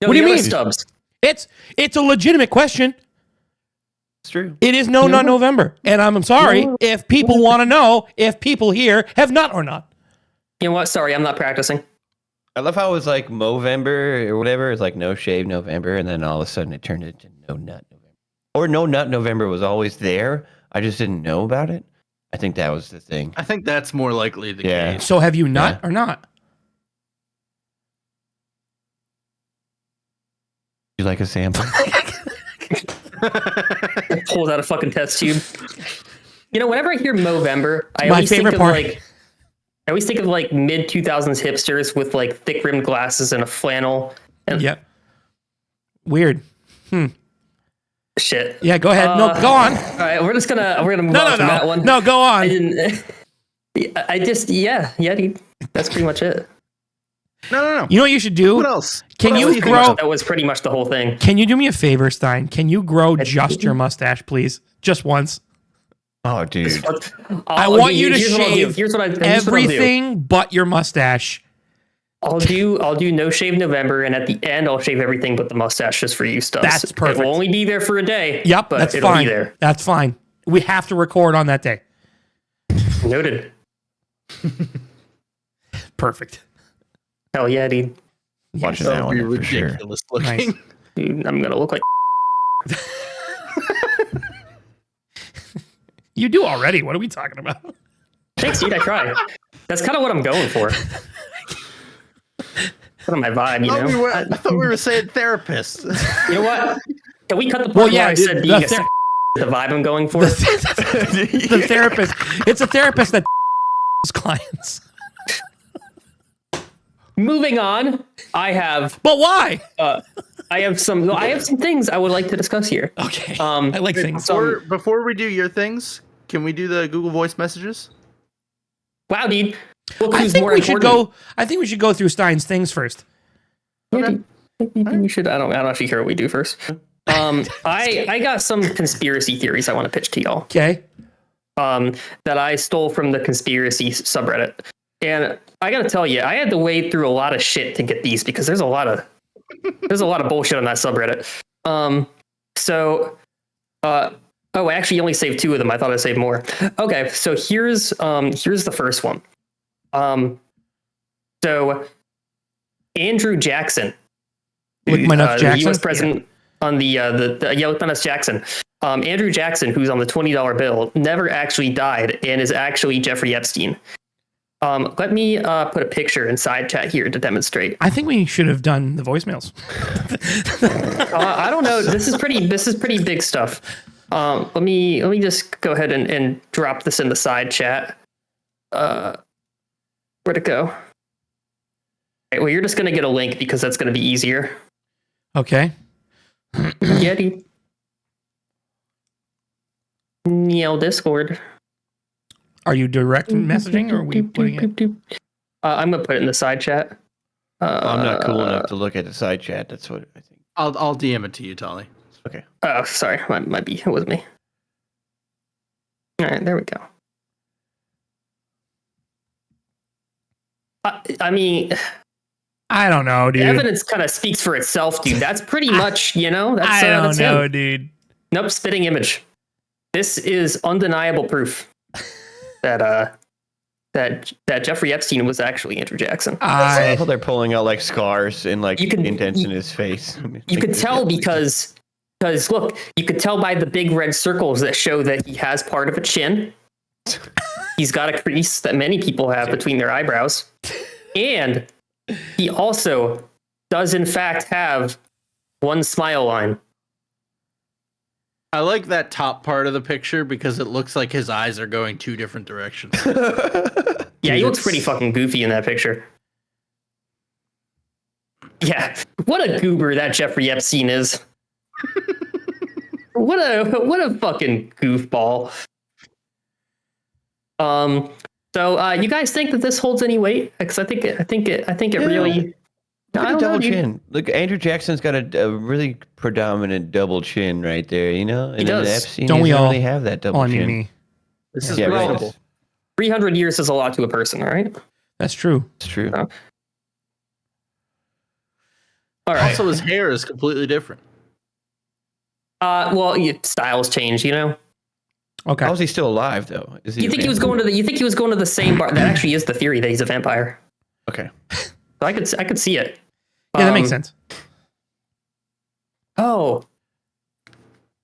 No, What do you the other mean? Stubbs. It's a legitimate question. It's true. It is No Nut November. And I'm sorry if people want to know if people here have nut or not. You know what? Sorry, I'm not practicing. I love how it was like Movember or whatever. It's like No Shave November, and then all of a sudden it turned into No Nut November. Or No Nut November was always there. I just didn't know about it. I think that was the thing. I think that's more likely the Yeah. case. So have you nut or not? You like a sample? Pulls out a fucking test tube. You know, whenever I hear Movember, I My always think favorite of part. like I always think of like mid 2000s hipsters with like thick rimmed glasses and a flannel and Yep. Weird. shit. Yeah, go ahead. No, go on. All right, we're gonna move No, on no, from that no. one. No, go I on. didn't. I just yeah, dude. That's pretty much it. No. You know what you should do? What else? Can What you else do grow- think That was pretty much the whole thing. Can you do me a favor, Stein? Can you grow just your mustache, please? Just once. Oh, dude. I want you to here's what I'll do. shave Here's what I'll do. everything but your mustache. I'll do no shave November, and at the end I'll shave everything but the mustache just for you stuff. That's perfect. It will only be there for a day. Yep, but that's it'll fine. be there. That's fine. We have to record on that day. Noted. Perfect. Hell yeah, dude. Watching That that would be one for sure. ridiculous looking. Nice. Dude, I'm gonna look like You do already. What are we talking about? thanks, dude. I try. That's kind of what I'm going for. Kind of my vibe, you know. I thought we were saying therapist. You know what? Can we cut the part Well, yeah, where I dude, said the being a ther- the vibe I'm going for? The therapist. It's a therapist that clients. Moving on, I have But why? some things I would like to discuss here. Okay. Um, I like things. Before we do your things, can we do the Google Voice messages? Wow, dude. Look I who's think more we should important. go. I think we should go through Stein's things first. Yeah, dude. We should. I don't actually care what we do first. I got some conspiracy theories I want to pitch to y'all. Okay. That I stole from the conspiracy subreddit, and I gotta tell you, I had to wade through a lot of shit to get these because there's a lot of bullshit on that subreddit. Oh, I actually only saved 2 of them. I thought I saved more. Okay, so here's the first one. So Andrew Jackson, McManus the Jackson. U.S. president on the McManus Jackson. Andrew Jackson, who's on the $20 bill, never actually died and is actually Jeffrey Epstein. Let me put a picture in side chat here to demonstrate. I think we should have done the voicemails. I don't know. This is pretty big stuff. Let me just go ahead and drop this in the side chat. Where'd it go? Right, well, you're just gonna get a link because that's gonna be easier. Okay. Yeti. Yell Discord. Are you direct messaging or are we putting it? I'm gonna put it in the side chat. I'm not cool enough to look at the side chat. That's what I think. I'll DM it to you, Tolly. Okay. Oh, sorry, might be it was me. All right, there we go. I mean, I don't know, dude. the evidence kind of speaks for itself, dude. That's pretty much, that's I don't that's know, him. dude. Nope, spitting image. This is undeniable proof that Jeffrey Epstein was actually Andrew Jackson. I I thought they're pulling out like scars and like You can- indents in his face. You could tell because look, you could tell by the big red circles that show that he has part of a chin. He's got a crease that many people have between their eyebrows. And he also does in fact have one smile line. I like that top part of the picture because it looks like his eyes are going 2 different directions. Yeah, he looks pretty fucking goofy in that picture. Yeah, what a goober that Jeffrey Epstein is. What a fucking goofball. So you guys think that this holds any weight? Because I think it really. Look I at the don't know, double dude. chin. Look, Andrew Jackson's got a really predominant double chin right there, And does. then Epstein Don't we doesn't all? really have that double Oh, I chin. mean me. This is Yeah, right. reasonable. 300 years is a lot to a person, all right? That's true. It's true. Oh. All right. Also, his hair is completely different. Well, styles change, Okay. How is he still alive though? Is You think he was going to the same bar? That actually is the theory that he's a vampire. Okay. So So I could see it. Yeah, that makes sense. Oh,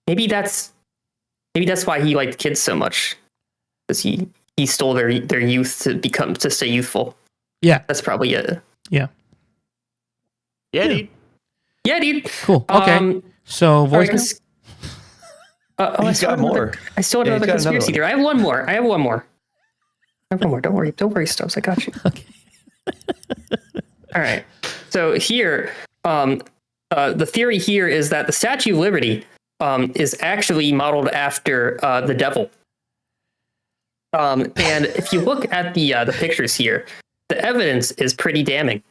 maybe that's why he liked kids so much, because he stole their youth to stay youthful. Yeah, That's probably it. yeah. Yeah, dude. Yeah, dude. Cool. Okay. So All right, voicemail. He's got more. I still have Yeah, another he's got another conspiracy one. theory. I have one more. I have one more. Don't worry, Stubbs. I got you. Okay. All right. So here, the theory here is that the Statue of Liberty is actually modeled after the devil. And if you look at the pictures here, the evidence is pretty damning.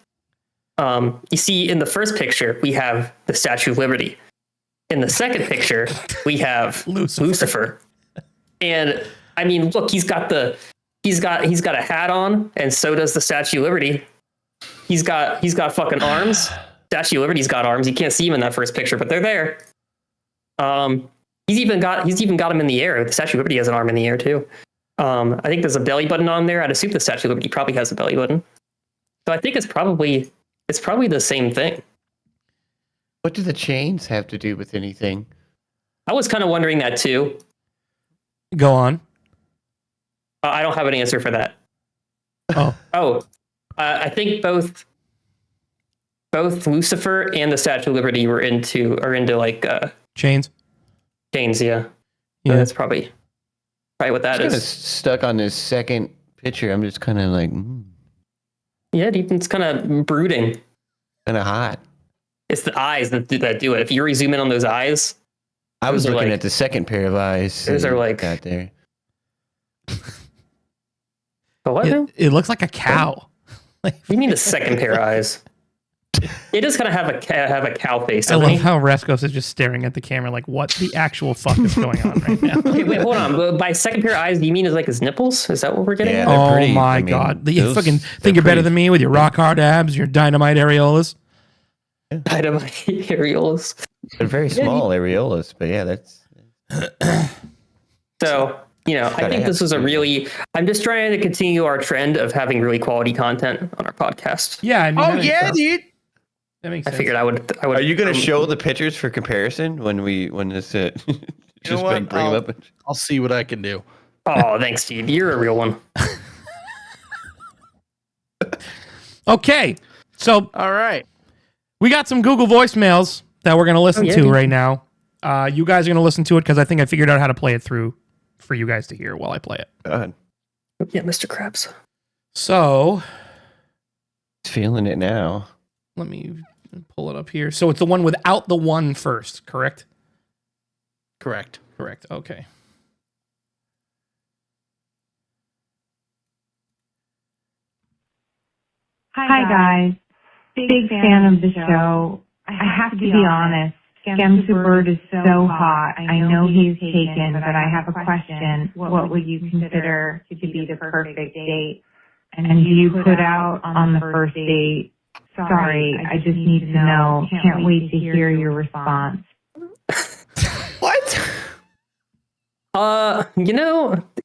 You see, in the first picture, we have the Statue of Liberty. In the second picture, we have Lucifer. And I mean, look, he's got a hat on, and so does the Statue of Liberty. He's got fucking arms. Statue of Liberty's got arms. You can't see him in that first picture, but they're there. He's even got him in the air. The Statue of Liberty has an arm in the air too. I think there's a belly button on there. I'd assume the Statue of Liberty probably has a belly button. So I think it's probably the same thing. What do the chains have to do with anything? I was kind of wondering that too. Go on. I don't have an answer for that. Oh. I think both Lucifer and the Statue of Liberty are into like Chains. chains. Yeah. Yeah. So that's probably what that I'm kind of is. stuck on this second picture. I'm just kind of like, Yeah, it's kind of brooding. kind of hot. It's the eyes that do it. If you really zoom in on those eyes, I was Those are looking like- at the second pair of eyes. those are like- got there. but what? now? It looks like a cow. What do you mean the second pair of eyes? It does kind of have a cow face. I doesn't love he? how Rescos is just staring at the camera like, what the actual fuck is going on right now? Okay, wait, hold on. But by second pair of eyes, do you mean is like his nipples? Is that what we're getting Yeah, at? they're Oh pretty- my I mean, god. You those- fucking they're think you're better pretty- than me with your rock hard abs, your dynamite areolas? Dynamite areolas. They're very small areolas, but yeah, that's So, I think this was I'm just trying to continue our trend of having really quality content on our podcast. Yeah, I mean, Oh that yeah, makes, dude. that makes I sense. figured I would. Are you going to show the pictures for comparison when this just what? bring them up? I'll see what I can do. Oh, thanks, Steve. You're a real one. Okay, so All right. we got some Google voicemails that we're going to listen yeah, to dude. right now. You guys are going to listen to it because I think I figured out how to play it through for you guys to hear while I play it. God, Yeah, Mr. Krabs. So he's feeling it now. let me pull it up here. So it's the one without the one first, correct? Correct. Correct. Okay. Hi guys, big fan of the show. I have to be honest, Gemsu Bird is so hot. I know he's taken, but I have a question. What would you consider to be the perfect date? And do you put out on the first date? Sorry, I just need to know. Can't wait to hear your response. What?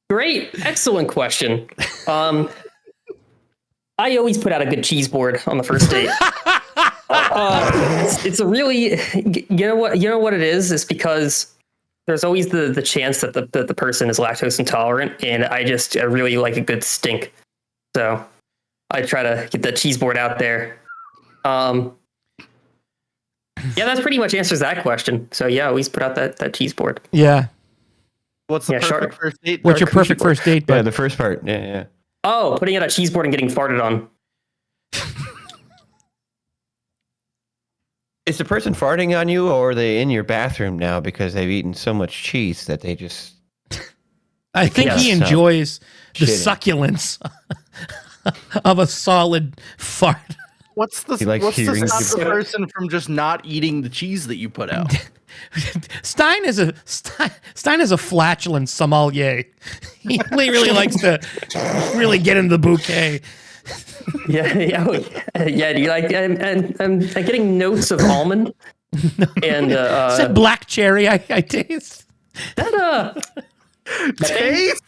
Great, excellent question. I always put out a good cheese board on the first date. It's a really, you know what it is? It's because there's always the chance that the person is lactose intolerant, and I really like a good stink. So I try to get that cheese board out there. Yeah, that pretty much answers that question. So yeah, I always put out that cheese board. Yeah. What's the Yeah, perfect sure. first date? What's your Dark? perfect first date? Yeah, But the first part. Yeah. Oh, putting out a cheese board and getting farted on. Is the person farting on you, or are they in your bathroom now because they've eaten so much cheese that they just? I think he Yes. enjoys the Shitting. succulence of a solid fart. What's He likes to hearing stop the people- person from just not eating the cheese that you put out? Stein is a flatulence sommelier. He really likes to really get into the bouquet. Yeah. Do you like? I'm getting notes of almond and Is that black cherry I taste? that Taste?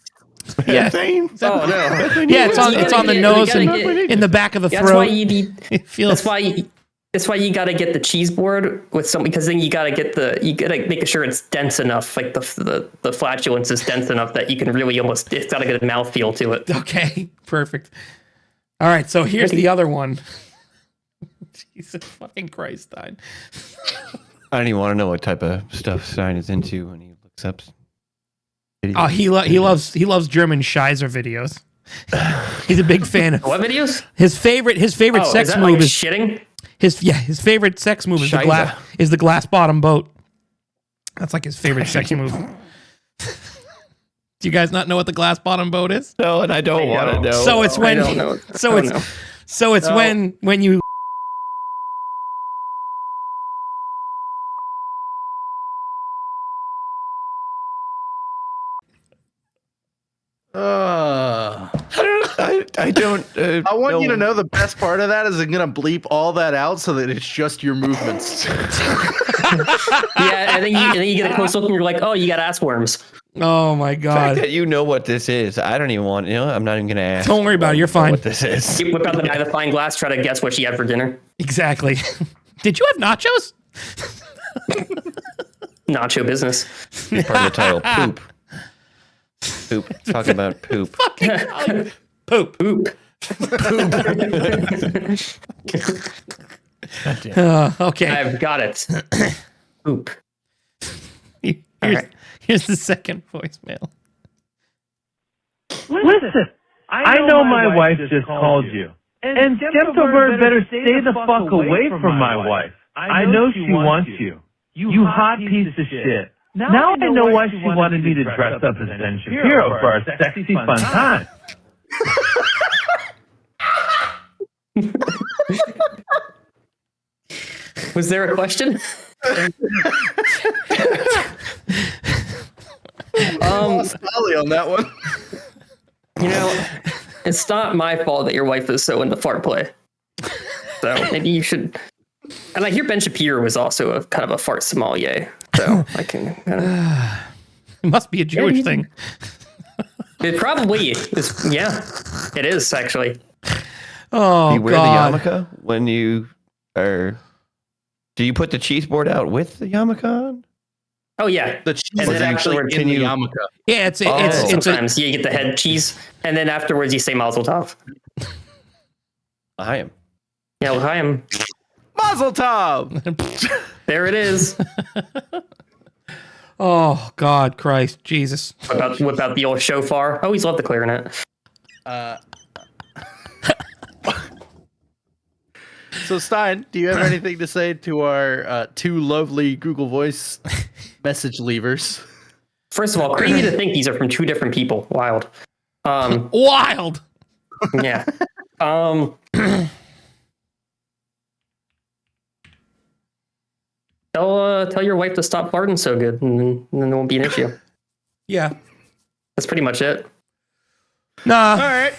Yeah. Thing? Oh no. Yeah, it's on the nose and in the back of the That's why throat. you need. It feels. That's why you got to get the cheese board with some, because then you got to make sure it's dense enough, like the flatulence is dense enough that you can really almost, it's got to get a mouthfeel to it. Okay, perfect. All right, so here's the other one. Jesus fucking Christ, Stein. I don't even want to know what type of stuff Stein is into when he looks up. Oh, he loves German Scheiser videos. He's a big fan of What videos? his favorite sex is that move like is shitting. his favorite sex move is the glass bottom boat. That's like his favorite sex move. Do you guys not know what the glass bottom boat is? No, and I don't want to know. So it's when when you I don't. I want you to know the best part of that is I'm gonna bleep all that out so that it's just your movements. Yeah, and then you get a close look and you're like, oh, you got ass worms. Oh my The fact god. that you know what this is, I don't even want. I'm not even gonna ask. Don't worry about it, you're fine. What this is? You whip out the magnifying glass, try to guess what she had for dinner. Exactly. Did you have nachos? Nacho business. Part of the title, poop. Poop. Talking about poop. Fucking poop. Poop. Okay. I've got it. Poop. Here's the second voicemail. Listen, I know my wife just called you. And Gentleman better stay the fuck away from my wife. I know she wants you. You hot piece of shit. Now I know why she wanted me to dress up as Ben Shapiro for our sexy fun time. Was there a question? Solly on that one. It's not my fault that your wife is so into fart play. So maybe you should. And I hear Ben Shapiro was also a kind of a fart sommelier. So I can kind of. It must be a Jewish thing. It probably is. Yeah, it is actually. Oh, Do you wear God. the yarmulke when you are? Do you put the cheese board out with the yarmulke on? Oh yeah, The cheese And is then actually afterwards, in the can you- yarmulke. Yeah, it's sometimes you get the head cheese, and then afterwards you say Mazel Tov. I am. Yeah, well, I am. Mazel tov. There it is. Oh God, Christ, Jesus. Whip out the old shofar. Always love the clarinet. So Stein, do you have anything to say to our two lovely Google Voice message leavers? First of all, crazy to think these are from two different people. Wild. Wild. Yeah. Tell your wife to stop farting so good, and then there won't be an issue. Yeah. That's pretty much it. Nah. All right.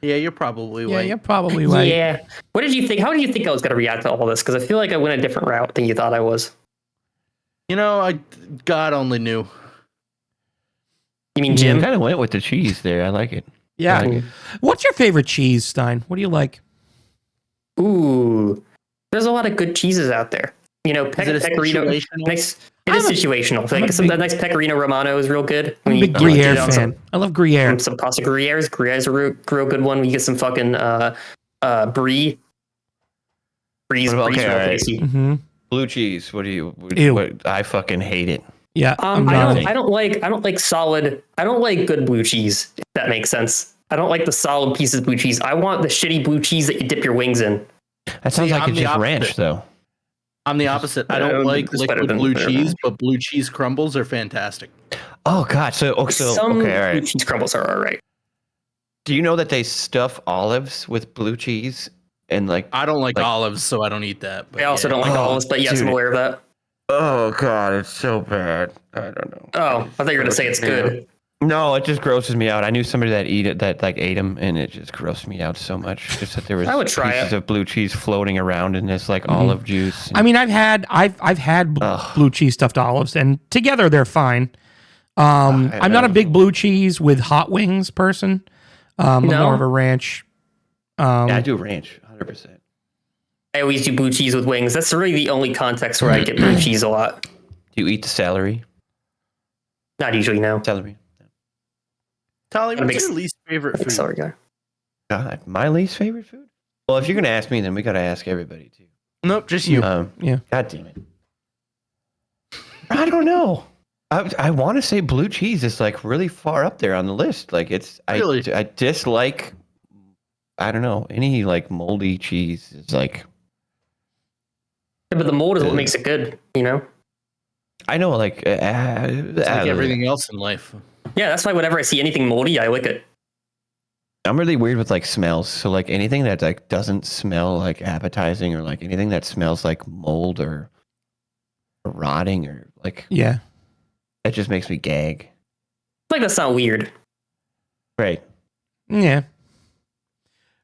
Yeah, you're probably Yeah, right. you're probably right. Yeah. What did you think? How did you think I was going to react to all this? Because I feel like I went a different route than you thought I was. God only knew. You mean You Jim? kind of went with the cheese there. I like it. Yeah. I like it. What's your favorite cheese, Stein? What do you like? Ooh. There's a lot of good cheeses out there. Is it a Pecorino. situational? It is situational. Like that nice Pecorino Romano is real good. I'm a big Gruyere fan. I love Gruyere. Some pasta Gruyères. Gruyère's a real good one. You get some fucking brie. Brie's What about- real okay, all right. tasty. Mm-hmm. Blue cheese. What do you? Ew. I fucking hate it. Yeah. I'm I not. don't like solid. I don't like good blue cheese. If that makes sense. I don't like the solid pieces of blue cheese. I want the shitty blue cheese that you dip your wings in. That sounds like I'm it's the just opposite. ranch, though. I'm the opposite. I don't like it's better liquid than blue better. cheese, but blue cheese crumbles are fantastic. Oh God. So Some okay, all blue right. cheese crumbles are all right. Do you know that they stuff olives with blue cheese and like? I don't like olives, so I don't eat that. But I also don't like Oh, olives, but yes, I'm dude. aware of that. Oh God, it's so bad. I don't know. Oh, I thought you were gonna say it's good. No, it just grosses me out. I knew somebody that ate them, and it just grossed me out so much. Just that there was I would try pieces it. of blue cheese floating around in this like olive juice. I mean, I've had Ugh. blue cheese stuffed olives, and together they're fine. I'm not a big blue cheese with hot wings person. I'm No? more of a ranch. Yeah, I do ranch, 100%. I always do blue cheese with wings. That's really the only context where I get blue cheese a lot. Do you eat the celery? Not usually, no. Celery. Tolly, Gotta what's mix- your least favorite I'm food? sorry, guy. God, my least favorite food? Well, if you're gonna ask me, then we gotta ask everybody too. Nope, just you. Yeah. God damn it. I don't know. I want to say blue cheese is like really far up there on the list. Like it's Really? I dislike. I don't know, any like moldy cheese is like. Yeah, but the mold is what makes it good, you know? I know, like It's like everything else in life. Yeah, that's why whenever I see anything moldy, I lick it. I'm really weird with like smells. So like anything that like doesn't smell like appetizing or like anything that smells like mold or rotting or like Yeah. it just makes me gag. Like, that's not weird. Right. Yeah.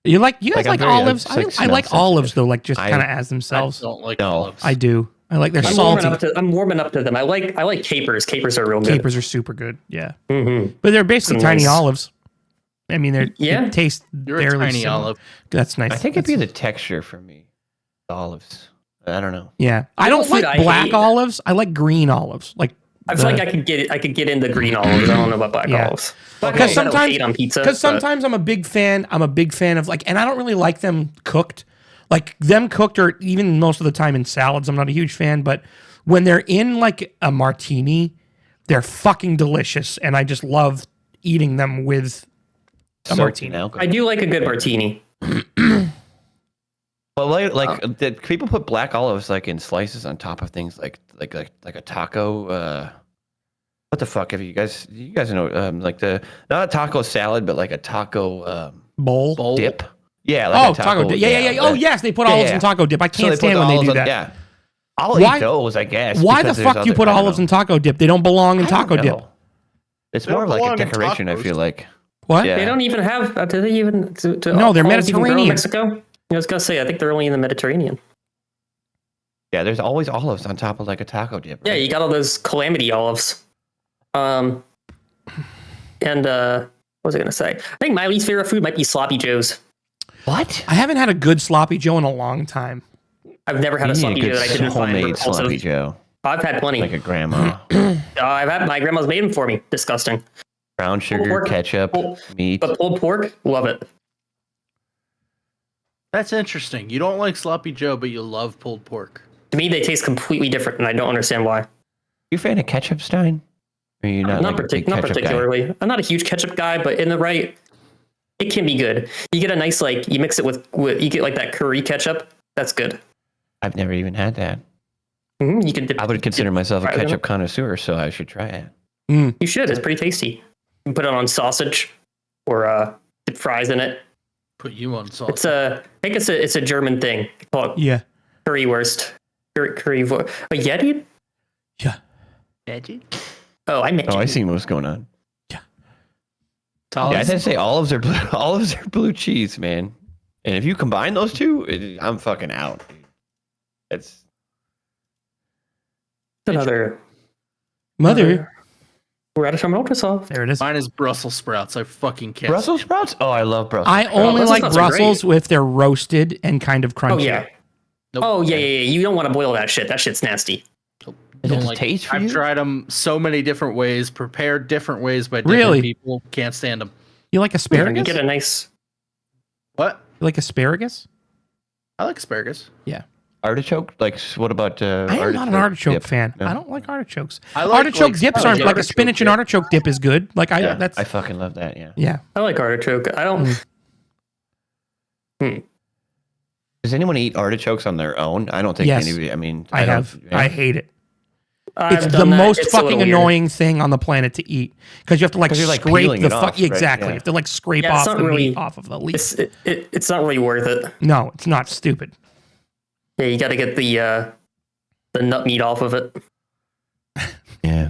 You guys I'm like very- olives? I'm, like, I like smell olives sensitive. though, like just I- kind of as I themselves. don't like No. olives. I do. I like they're I'm salty. warming up to them. I like capers. Capers are real good. Capers are super good. Yeah. Mm-hmm. But they're basically Some tiny nice- olives. I mean, they Yeah. taste You're a barely tiny similar. olive. That's nice. I think it'd be That's- the texture for me. The olives. I don't know. Yeah. I You know don't what food like I black hate? olives. I like green olives. Like I feel like I could get into green olives. I don't know about black Yeah. olives. Black Because olives I don't sometimes- hate on pizza. Because but- sometimes I'm a big fan of like, and I don't really like them cooked. Like them cooked or even most of the time in salads, I'm not a huge fan. But when they're in like a martini, they're fucking delicious. And I just love eating them with a Soaked martini. in alcohol. I do like a good martini. Well, like did people put black olives like in slices on top of things like a taco. What the fuck have you guys know like the not a taco salad but like a taco Bowl. dip? Yeah, like Oh, a taco dip. Yeah. Oh, yes, they put olives in taco dip. I So can't they put stand the when they olives do on- that. Yeah, I'll Why- eat those, I guess. Why the because there's fuck do you other- put I don't olives know. in taco dip? They don't belong in I don't taco dip. know. It's They more don't of like a belong in decoration. I tacos. feel like. What? Yeah. They don't even have. Do they even? No, they're olives even grow in Mediterranean. Mexico. I was gonna say. I think they're only in the Mediterranean. Yeah, there's always olives on top of like a taco dip. Yeah, right? you got all those calamity olives. And what was I gonna say? I think my least favorite food might be sloppy joes. What? I haven't had a good sloppy Joe in a long time. I've never had You a need sloppy joe good that I didn't find homemade repulsive. sloppy Joe, I've had plenty. like a grandma. I've had my grandma's made them for me. Disgusting. Brown sugar, pork. ketchup, Pulled- meat. But pulled pork, love it. That's interesting. You don't like sloppy Joe, but you love pulled pork. To me, they taste completely different, and I don't understand why. You a fan of ketchup, Stein? Or are you not, like a big Not ketchup guy? particularly. I'm not a huge ketchup guy, but in the right, it can be good. You get a nice like you mix it with you get like that curry ketchup. That's good. I've never even had that. You can dip. I would consider myself a fries in ketchup it. connoisseur, so I should try it. You should. It's pretty tasty. You can put it on sausage or dip fries in it. Put you on sauce. It's I think it's a German thing. They call it Yeah. currywurst. Curry. A Yeti? Yeah. Veggie? Oh, I meant. Oh, I Yeti. see what's going on. Tolly? Yeah, I tend to say olives are blue cheese, man. And if you combine those two, I'm fucking out. Dude. It's Another. Mother. We're out of Sherman Ultrasoft. There it is. Mine is Brussels sprouts. I fucking can't. Brussels sprouts. Oh, I love Brussels. I sprouts. only Brussels like sprouts are Brussels if they're roasted and kind of crunchy. Oh yeah. Nope. Oh yeah. You don't want to boil that shit. That shit's nasty. Does Don't it like. taste for I've you? tried them so many different ways, prepared different ways by different Really? people. Can't stand them. You like You asparagus? get a nice. What? You like asparagus? I like asparagus. Artichoke? Like, what about? I am not an artichoke dip? fan. No? I don't like artichokes. I like, Artichoke like, dips spinach aren't like a artichoke spinach and dip. artichoke dip is good. Like Yeah, that's I fucking love that. Yeah. yeah. I like artichoke. I don't. Does anyone eat artichokes on their own? I don't think Yes. anybody. I mean, I don't- have. yeah. I hate it. I've It's the done that. most It's a little fucking weird. annoying thing on the planet to eat because you have to like 'Cause you're, like, scrape peeling the it off, right? exactly. Yeah. You have to like scrape Yeah, it's off not the really- meat off of the leaf. It's not really worth it. No, it's not stupid. Yeah, you got to get the nut meat off of it. Yeah.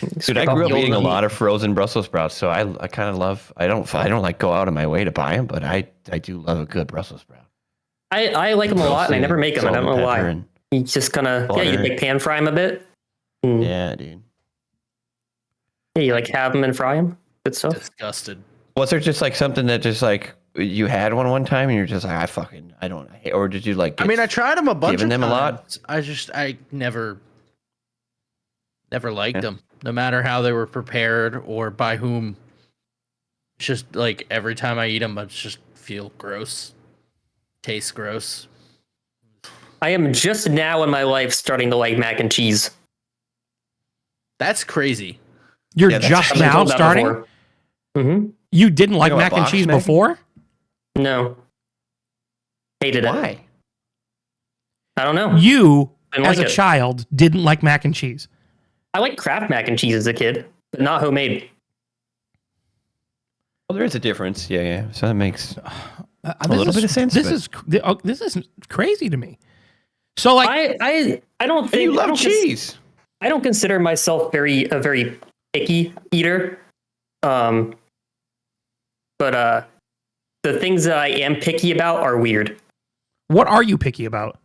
Dude, I Scrape off grew up the old eating a nut lot of frozen Brussels sprouts, so I kind of love. I don't like go out of my way to buy them, but I do love a good Brussels sprout. I like them a lot, and I never make them. I don't know why. And, You just kind of you Butter. like pan fry them a bit. yeah, dude. Yeah, you like have them and fry them. Good stuff. Disgusted. Was there just like something that just like you had one time and you're just like I don't, or did you like? I mean, I tried them a bunch giving of them times. a lot? I never liked them, no matter how they were prepared or by whom. It's just like every time I eat them, I just feel gross. Tastes gross. I am just now in my life starting to like mac and cheese. That's crazy. You're Yeah, that's- just I've been now told that starting? before. Mm-hmm. You didn't like know what mac and box cheese mac? before? No. Hated it. Why? I don't know. You, Didn't as like a it. child, didn't like mac and cheese. I like Kraft mac and cheese as a kid, but not homemade. Well, there is a difference. Yeah. So that makes A little bit of sense, This but- this is crazy to me. So like, I don't And think you I love don't cheese. I don't consider myself a very picky eater. But the things that I am picky about are weird. what are you picky about?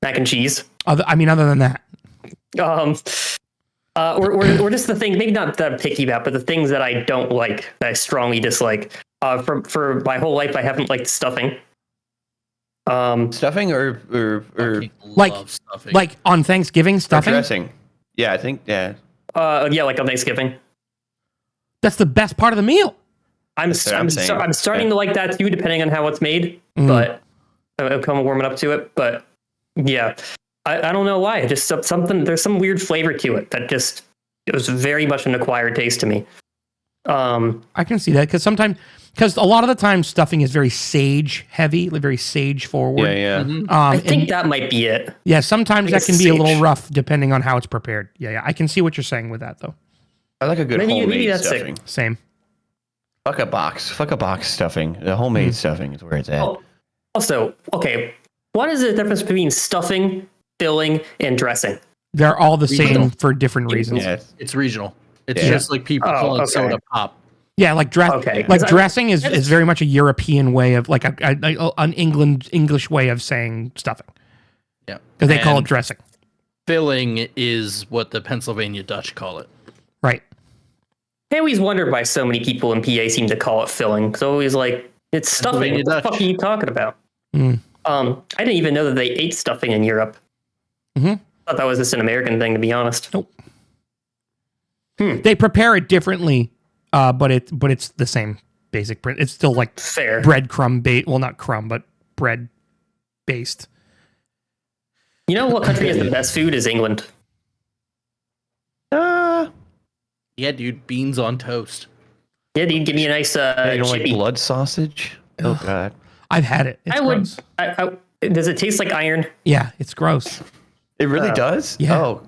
Mac and cheese. Other than that, Or just the things, maybe not that I'm picky about, but the things that I don't like, that I strongly dislike. For my whole life, I haven't liked stuffing. Stuffing or Fucking Like- love stuffing. like on Thanksgiving or stuffing. dressing? Yeah, I think yeah. Yeah, like on Thanksgiving. That's the best part of the meal. I'm That's what I'm saying. starting to like that too, depending on how it's made. Mm. But I'm kind of warming up to it. But yeah, I don't know why. Just something. There's some weird flavor to it that just it was very much an acquired taste to me. I can see that because a lot of the time stuffing is very sage heavy, like very sage forward. Yeah. Mhm. I think and- that might be it. yeah, sometimes like that can be a little sage. rough depending on how it's prepared. Yeah, I can see what you're saying with that though. I like a good Maybe homemade that's it. stuffing. Same. Fuck a box stuffing. The homemade stuffing is where it's at. Oh, also, okay, what is the difference between stuffing, filling, and dressing? They're all the same Regional. for different reasons. Yeah. It's regional. It's Yeah. just like people Oh, calling okay. soda pop. Yeah, like Okay, 'cause like I- dressing is that's- very much a European way of like an English way of saying stuffing Yeah. because they call it And dressing. filling is what the Pennsylvania Dutch call it. Right. I always wonder why so many people in PA seem to call it filling. It's always like, it's stuffing. Pennsylvania What the Dutch. fuck are you talking about? Mm. I didn't even know that they ate stuffing in Europe. Mhm. I thought that was just an American thing, to be honest. Nope. They prepare it differently, but it's the same basic print. It's still like Fair. breadcrumb based. Well, not crumb, but bread based. You know what country has the best food is England. Yeah, dude, beans on toast. Yeah, dude, give me a nice you don't like chippy. blood sausage? Oh god. I've had it. It's I would. gross. Does it taste like iron? Yeah, it's gross. It really does? Yeah.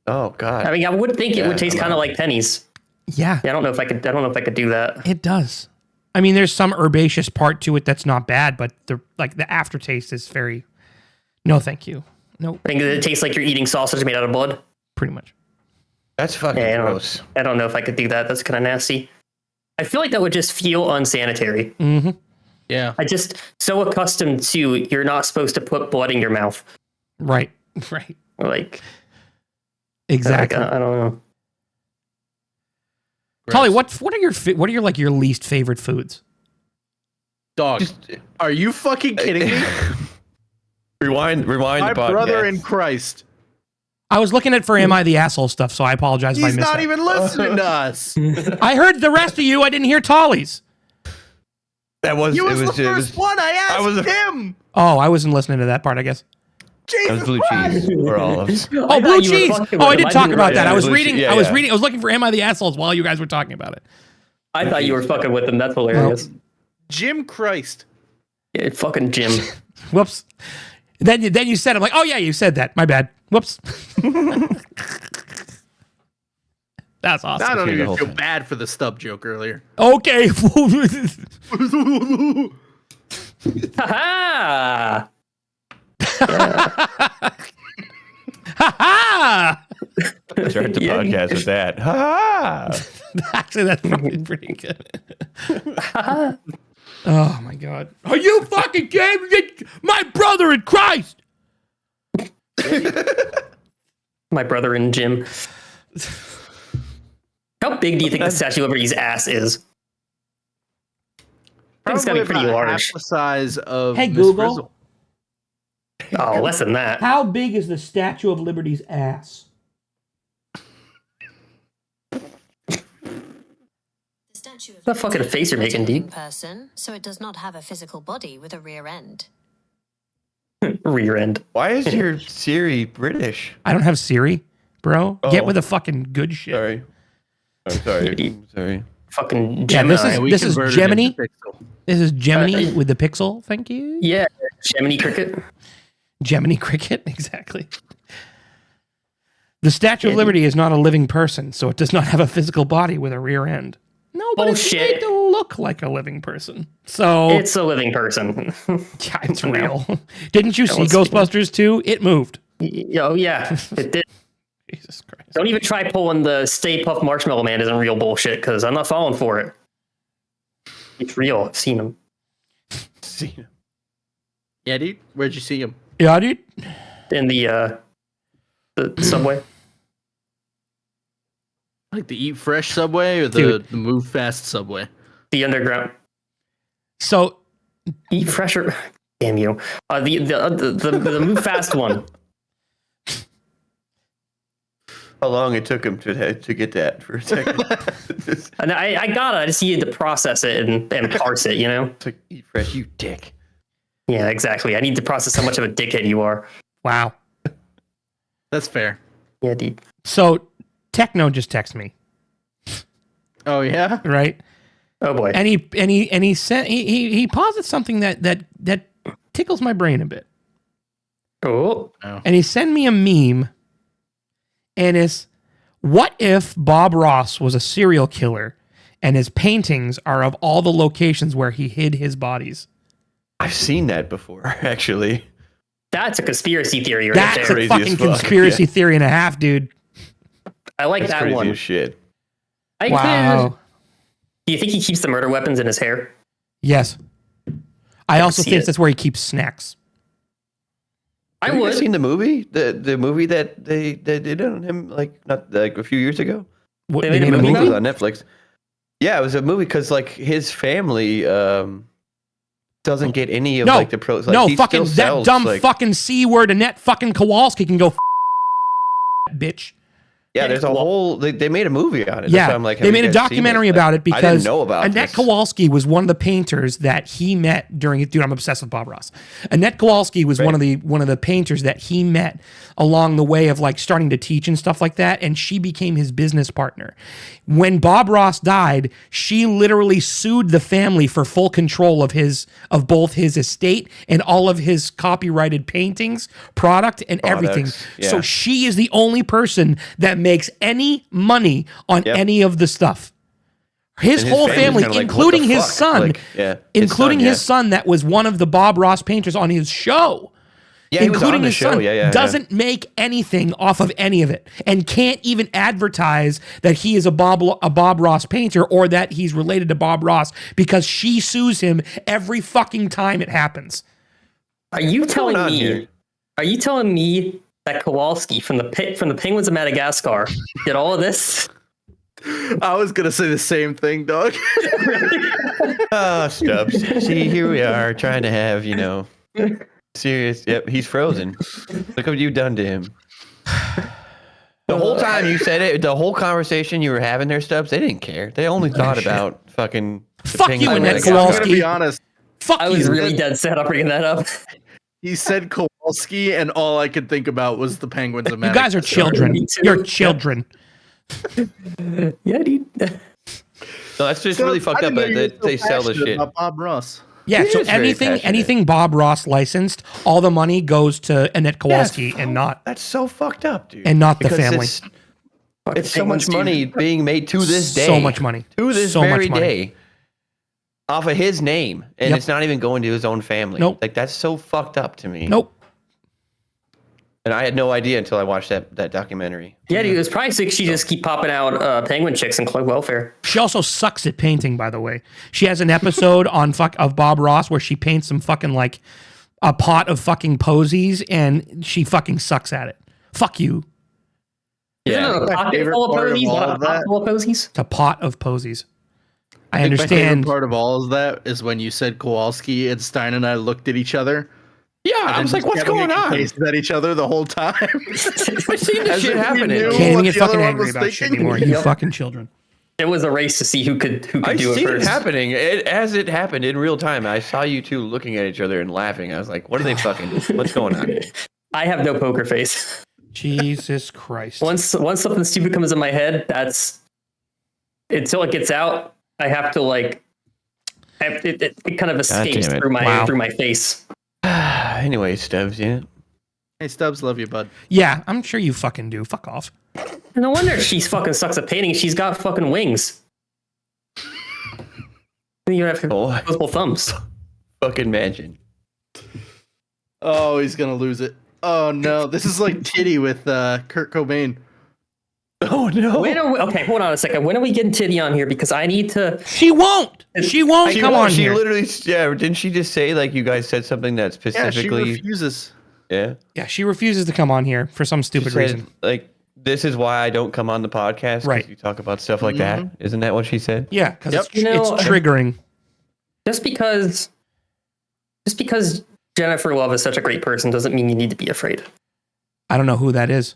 Oh god. I mean, I would think it Yeah, would taste I'm kind of out. like pennies. Yeah, Yeah, I don't know if I could do that. it does. I mean, there's some herbaceous part to it that's not bad, but the aftertaste is very. No, thank you. No, I think it tastes like you're eating sausage made out of blood. pretty much. That's fucking Yeah, gross. I don't know if I could do that. That's kind of nasty. I feel like that would just feel unsanitary. Mm-hmm. Yeah. I just so accustomed to you're not supposed to put blood in your mouth. Right. Right. Like Exactly. I don't know. Tolly, Gross. what are your like your least favorite foods? Dog. Just Are you fucking kidding me? rewind My the podcast. brother in Christ. I was looking at for Am I the Asshole stuff, so I apologize if I He's missed not that. even listening to us. I heard the rest of you. I didn't hear Tolly's. That was He was, it the first one. I asked was the- him. Oh, I wasn't listening to that part, I guess. That was Jesus blue Christ. cheese or olives. Oh, blue cheese. Oh, I did talk about that. Yeah, I was blue reading. cheese. Yeah, I was yeah. reading. I was looking for Am I the Assholes while you guys were talking about it. I thought you were fucking with them. That's hilarious. Jim Christ. Yeah, fucking Jim. Whoops. Then you said, I'm like, oh yeah, you said that. My bad. Whoops. That's awesome. I don't hear the even whole feel thing. bad for the stub joke earlier. Okay. Ha Ha Start the Yeah. podcast with that. Ha! Actually, that's probably pretty good. Oh my god. Are you fucking kidding me? My brother in Christ. My brother and Jim. How big do you think the Statue of Liberty's ass is? I think it's gotta be pretty about large. half the size of Hey, Miss Google. Frizzle. Oh, less than that. How big is the Statue of Liberty's ass? The fucking face you're making, dude. Person, so it does not have a physical body with a rear end. Rear end. Why is your Siri British? I don't have Siri, bro. Oh. Get with the fucking good shit. Sorry. Oh, sorry. Sorry. Fucking Yeah, Gemini. this is converted Gemini. into Pixel. This is Gemini with the pixel. Thank you. Yeah, Gemini Cricket. Gemini Cricket, exactly. The Statue of Liberty is not a living person, so it does not have a physical body with a rear end. No, but it's Bullshit. made to look like a living person. So It's a living person. yeah, it's real. Didn't you see was- Ghostbusters 2? It moved. Oh yeah, it did. Jesus Christ. Don't even try pulling the Stay Puft Marshmallow Man isn't real bullshit because I'm not falling for it. It's real. I've seen him. Yeah, dude. Where'd you see him? Yeah, dude. In the subway. Like the Eat Fresh Subway or Dude. the Move Fast Subway? The underground. So Eat fresher. Damn you. The Move Fast one. How long it took him to get that for a second? And I got it. I just needed to process it and parse it, you know? It's like, eat fresh, you dick. Yeah, exactly. I need to process how much of a dickhead you are. wow. That's fair. Yeah, dude. So Techno just texted me, Oh yeah. right? Oh boy. And he sent he posits something that tickles my brain a bit. Oh. And he sent me a meme, and it's, what if Bob Ross was a serial killer and his paintings are of all the locations where he hid his bodies? I've seen that before, actually. That's a conspiracy theory right That's there. crazy a fucking as fuck, conspiracy yeah. theory and a half, dude. I like That's that crazy one. as shit. Wow. Do you think he keeps the murder weapons in his hair? Yes. I also see think it. that's where he keeps snacks. I Have you would. guys seen the movie? The movie that they did on him not a few years ago? What, They they made a made a movie It was movie? on Netflix. Yeah, it was a movie because like his family doesn't get any of No. like the pros. Like, No, he fucking still that sells, dumb like, fucking C word, Annette fucking Kowalski can go bitch. Yeah, there's a whole. They made a movie on it. That's Yeah, why I'm like, they have made you a guys seen documentary Like, about it I didn't because know about Annette this. Kowalski was one of the painters that he met during it. Dude, I'm obsessed with Bob Ross. Annette Kowalski was one of the painters that he met along the way of like starting to teach and stuff like that, and she became his business partner. When Bob Ross died, she literally sued the family for full control of both his estate and all of his copyrighted paintings, product, and everything. yeah. So she is the only person that makes any money on Yep. any of the stuff. His And his whole family's family, kinda like, including what the his fuck? son, Like, yeah, his son, that was one of the Bob Ross painters on his show. Yeah, he was including on the his show. son, Yeah. doesn't make anything off of any of it, and can't even advertise that he is a Bob Ross painter or that he's related to Bob Ross because she sues him every fucking time it happens. Are you telling going on me? here? Are you telling me that Kowalski from the Penguins of Madagascar did all of this? I was gonna say the same thing, dog. Oh, Stubbs. See, here we are trying to have, serious. Yep, he's frozen. Look what you've done to him. The whole time you said it, the whole conversation you were having there, Stubbs, they didn't care. They only thought about fucking. the Fuck Penguins you, of Annette Madagascar. I'm Kowalski. gonna be honest. Fuck I was you. really dead set on bringing that up. He said Kowalski, and all I could think about was the Penguins of You guys are Madagascar. children. Me too. You're children. Yeah, dude. No, that's just So, really fucked I up. didn't know you But were they so sell the passionate shit. about Bob Ross. Yeah, He so is very anything passionate. Bob Ross licensed, all the money goes to Annette Kowalski and not That's so fucked up, dude. And not the Because family. It's so much money being made to this day. So much money. To this So much very money. day. Off of his name. And Yep. it's not even going to his own family. Nope. Like, that's so fucked up to me. Nope. And I had no idea until I watched that documentary. Yeah, dude. It was probably sick. She just keep popping out penguin chicks and collect welfare. She also sucks at painting, by the way. She has an episode of Bob Ross where she paints some fucking like a pot of fucking posies and she fucking sucks at it. Fuck you. Yeah. Isn't it a My pocket favorite full of part of posies, all not of a pot that- full of posies? It's a pot of posies. I think my favorite understand. part of all of that is when you said Kowalski and Stein and I looked at each other. Yeah, and I then was like, just what's Kevin going on? Gazed at each other the whole time. I've seen this As shit if we happening. knew Can't even what get the other fucking one angry was about shit thinking. anymore. You Yep. fucking children. It was a race to see who could I do it seen it first. happening as it happened in real time. I saw you two looking at each other and laughing. I was like, what are they fucking? What's going on here? I have no poker face. Jesus Christ. Once something stupid comes in my head, that's until it gets out. I have to like, it kind of escapes damn it. through my Wow. through my face. Anyway, Stubbs, yeah. Hey Stubbs, love you, bud. Yeah, I'm sure you fucking do. Fuck off. No wonder she fucking sucks at painting. She's got fucking wings. You have Oh, opposable thumbs. fucking imagine. Oh, he's gonna lose it. Oh no, this is like Titty with Kurt Cobain. Oh no. Okay, hold on a second. When are we getting Titty on here? Because I need to. She won't. She won't She come won't. on She here. literally, yeah. Didn't she just say like you guys said something that Yeah, she specifically? refuses. Yeah. Yeah, she refuses to come on here for some She stupid said, reason. like, this is why I don't come on the podcast. 'cause Right. You talk about stuff like that. Isn't that what she said? Yeah, because Yep. it's triggering. Just because Jennifer Love is such a great person doesn't mean you need to be afraid. I don't know who that is.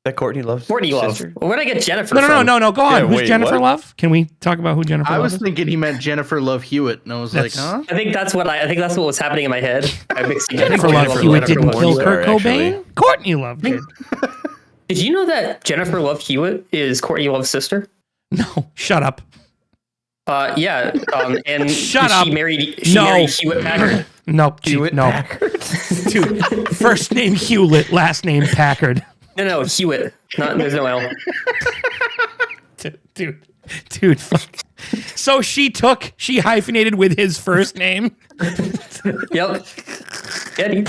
That Courtney Love's Courtney Love. sister? Where'd I get Jennifer No. from? Go on. Yeah, Who's wait, Jennifer what? Love? Can we talk about who Jennifer I Love was is? thinking he meant Jennifer Love Hewitt, and I was like, That's- huh? I think that's what was happening in my head. I mixed Jennifer Courtney Love and Hewitt Jennifer didn't Love kill Hewitt. Kurt actually. Cobain. Courtney Love did. Did you know that Jennifer Love Hewitt is Courtney Love's sister? No, shut up. Yeah. And Shut she up. married No. Hewitt Packard. No, Hewitt no. Packard. Dude, first name Hewlett, last name Packard. No, Hewitt. There's no L. Dude, fuck. So she hyphenated with his first name. Yep. Eddie.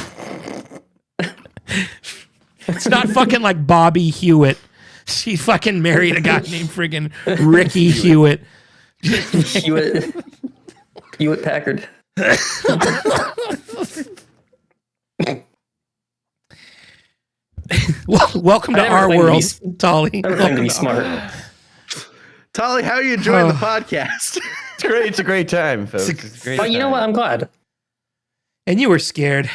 It's not fucking like Bobby Hewitt. She fucking married a guy named friggin' Ricky Hewitt. Hewitt Packard. Welcome to I never our claimed to world, be- Tolly. Never claimed to be smart. Tolly, how are you enjoying the podcast? It's great. It's a great time, folks. It's a great But you know time. what? I'm glad. And you were scared.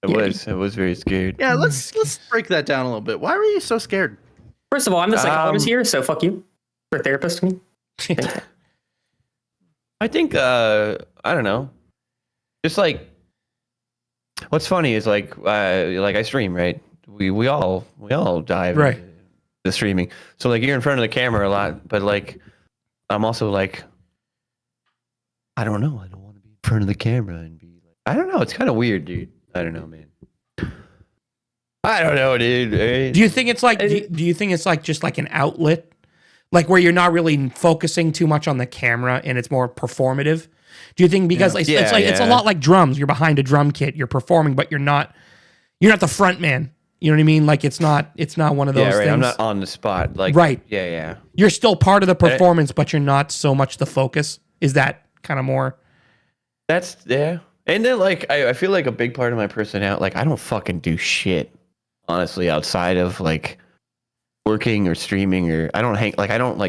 I was very scared. Yeah, let's break that down a little bit. Why were you so scared? First of all, I'm the psychologist Um, here, so fuck you. You're a therapist to me. I think I don't know. Just like what's funny is like I stream, right? We all dive Right. into the streaming. So like you're in front of the camera a lot, but like I'm also like I don't know. I don't want to be in front of the camera and be like I don't know. It's kind of weird, dude. I don't know, man. I don't know, dude. Do you think it's like do you think it's like just like an outlet? Like where you're not really focusing too much on the camera and it's more performative? Do you think because it's a lot like drums, you're behind a drum kit, you're performing, but you're not the front man. You know what I mean? Like it's not one of those right. things. I'm not on the spot. Like Right. Yeah. You're still part of the performance, but you're not so much the focus. Is that kind of more? That's yeah. And then like I feel like a big part of my personality, like I don't fucking do shit, honestly, outside of like working or streaming or I don't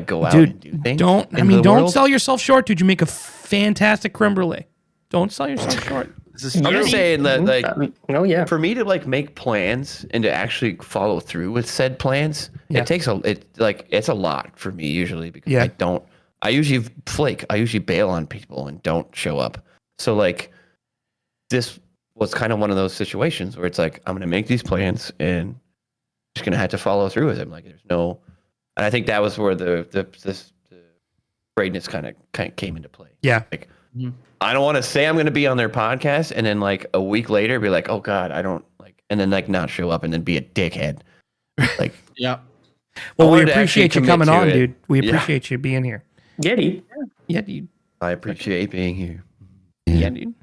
go out and do things. Don't world. sell yourself short, dude. You make a fantastic creme brulee. Don't sell yourself short. I'm just saying that like Oh yeah. for me to like make plans and to actually follow through with said plans, Yeah. it's a lot for me usually because Yeah. I usually flake. I usually bail on people and don't show up. So like this was kind of one of those situations where it's like I'm gonna make these plans and I'm just gonna have to follow through with them. Like there's no, and I think that was where the greatness kind of came into play. Yeah. Like I don't want to say I'm gonna be on their podcast and then like a week later be like, oh God, I don't like, and then like not show up and then be a dickhead. Like Yeah. Well, we wanted to appreciate actually you coming commit to on, it. dude. We Yeah. appreciate you being here. Yeti. Yeah, dude. I appreciate being here. Yeah, dude.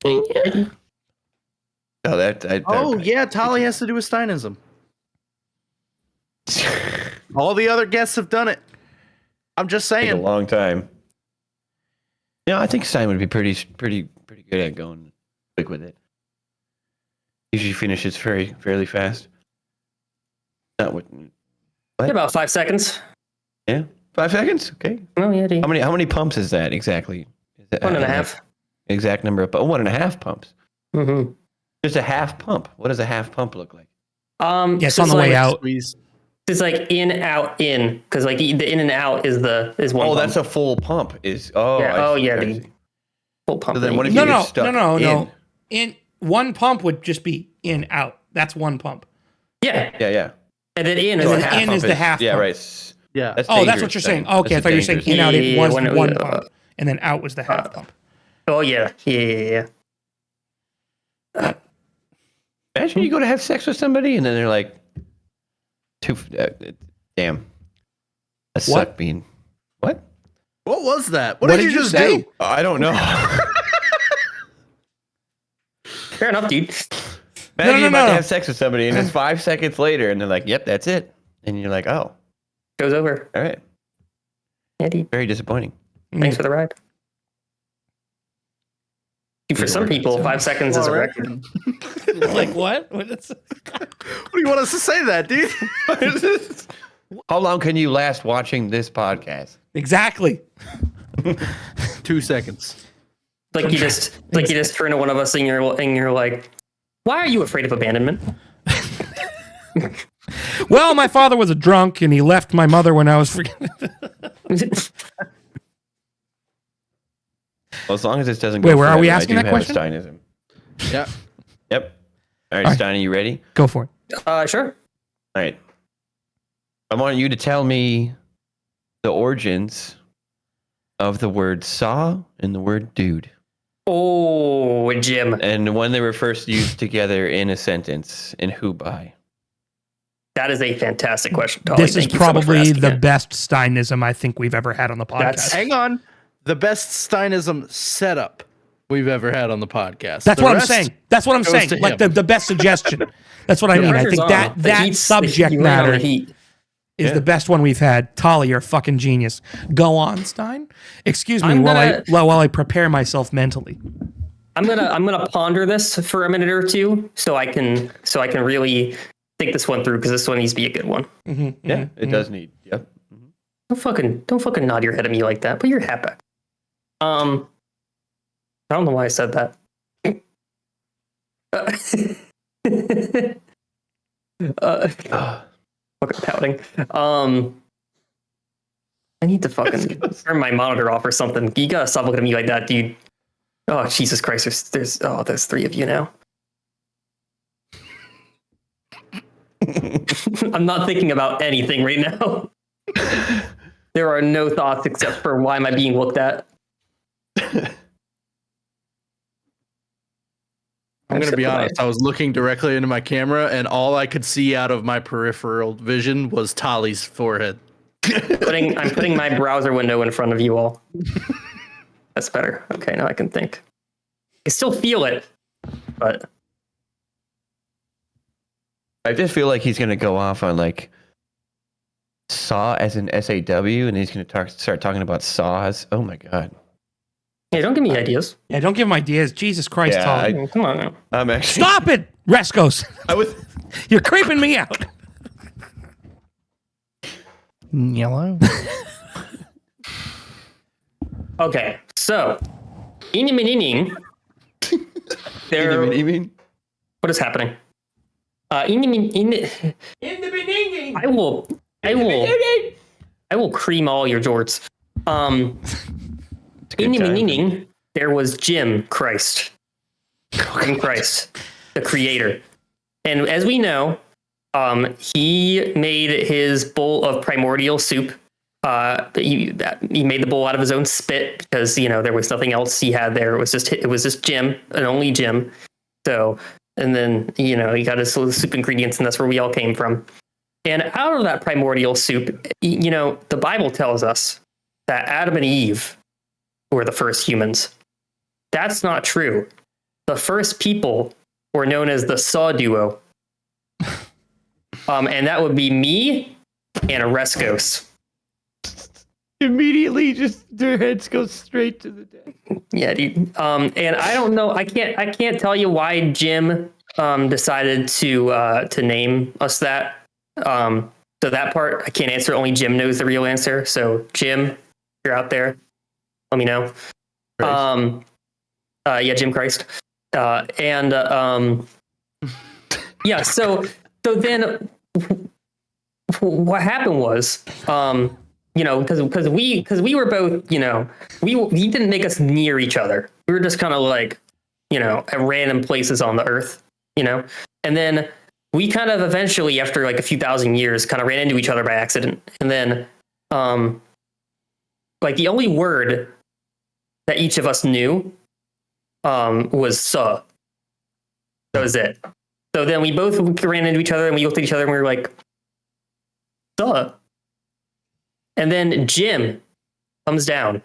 Oh, that Oh yeah, Tolly has to do with Steinism. All the other guests have done it. I'm just take a saying. long time. Yeah, I think Stein would be pretty good at going quick with it. Usually finishes fairly fast. Not what? About 5 seconds. Yeah, 5 seconds. Okay. Oh yeah, dude. How many pumps is that exactly? Is that, 1.5. Exact number of 1.5 pumps. Mm-hmm. Just a half pump. What does a half pump look like? Yes, on the way out. Squeeze. It's like in, out, in, because like the in and out is one. Oh, pump. that's a full pump. Yeah. I see, I Dude. see. Full pump. So then what if No, you no, get stuck no. In one pump would just be in, out. That's one pump. Yeah. Yeah. And then in And is then a half. in pump. is the half Yeah, pump. right. Yeah. That's Oh, that's dangerous what you're saying. then. Okay, I That's thought you were saying dangerous. in, out. It Yeah, was when one pump, and then out was the half pump. Oh yeah. Yeah. Imagine you go to have sex with somebody and then they're like, damn. A suck bean. What? What was that? What did did you you just say? do? I don't know. Fair enough, dude. Imagine you're about no. to have sex with somebody and it's 5 seconds later and they're like, yep, that's it. And you're like, oh, Goes over. all right. Yeah, dude. Very disappointing. Thanks for the ride. Dude, for some people, 5 seconds is a record. Like what? What is- What do you want us to say that, dude? How long can you last watching this podcast? Exactly. 2 seconds. Like you just turn to one of us and you're like, why are you afraid of abandonment? Well, my father was a drunk, and he left my mother when I was. Well, as long as this doesn't go Wait, where are forever, we I asking do that have a question? Steinism. Yeah. Yep. All right, All right. Steiny, you ready? Go for it. Sure. All right. I want you to tell me the origins of the word saw and the word dude, Oh, Jim. and when they were first used together in a sentence, and who by. That is a fantastic question, Tolly. This is Thank you so much for probably asking the it. best Steinism I think we've ever had on the podcast. That's- Hang on. The best Steinism setup we've ever had on the podcast. That's The what I'm rest saying. That's what I'm goes saying. to Like him. the best suggestion. That's what I The mean. I pressure's think on. that The that heat's- subject you lay on the matter heat. is Yeah. the best one we've had. Tolly, you're a fucking genius. Go on, Stein. Excuse me I'm while gonna- I prepare myself mentally. I'm gonna ponder this for a minute or two so I can really think this one through because this one needs to be a good one. Yeah, it does need. Yep. Don't fucking nod your head at me like that. Put your hat back. I don't know why I said that. Fucking pouting. I need to fucking turn my monitor off or something. You gotta stop looking at me like that, dude. Oh Jesus Christ! There's 3 of you now. I'm not thinking about anything right now. There are no thoughts except for why am I being looked at? I'm going to be honest. I was looking directly into my camera, and all I could see out of my peripheral vision was Tolly's forehead. I'm putting my browser window in front of you all. That's better. Okay, now I can think. I still feel it, but I just feel like he's gonna go off on like saw as in SAW, and he's gonna start talking about saws. Oh my god. hey, don't give me ideas. Yeah, don't give him ideas. Jesus Christ, Yeah, Tolly. Come on now. I'm actually. Stop it, Rescos. I was. You're creeping me out. Yellow. Okay, so Iniminining. You mean? What is happening? In the beginning. I will cream all your jorts. In the beginning, there was Jim Christ. Jim Christ, the creator. And as we know, he made his bowl of primordial soup. He made the bowl out of his own spit because there was nothing else he had there. It was just Jim and only Jim. So, and then he got his soup ingredients, and that's where we all came from. And out of that primordial soup, the Bible tells us that Adam and Eve were the first humans. That's not true. The first people were known as the Saw Duo. And that would be me and Rescos. Immediately, just their heads go straight to the deck. Yeah, dude. And I don't know. I can't tell you why Jim decided to name us that. So that part I can't answer. Only Jim knows the real answer. So Jim, if you're out there, let me know. Christ. Yeah, Jim Christ. Yeah. So then what happened was, because we were both, he didn't make us near each other. We were just kind of like, at random places on the earth, and then we kind of eventually, after like a few thousand years, kind of ran into each other by accident. And then, like the only word that each of us knew, was "suh." That was it. So then we both ran into each other and we looked at each other and we were like, "Suh." And then Jim comes down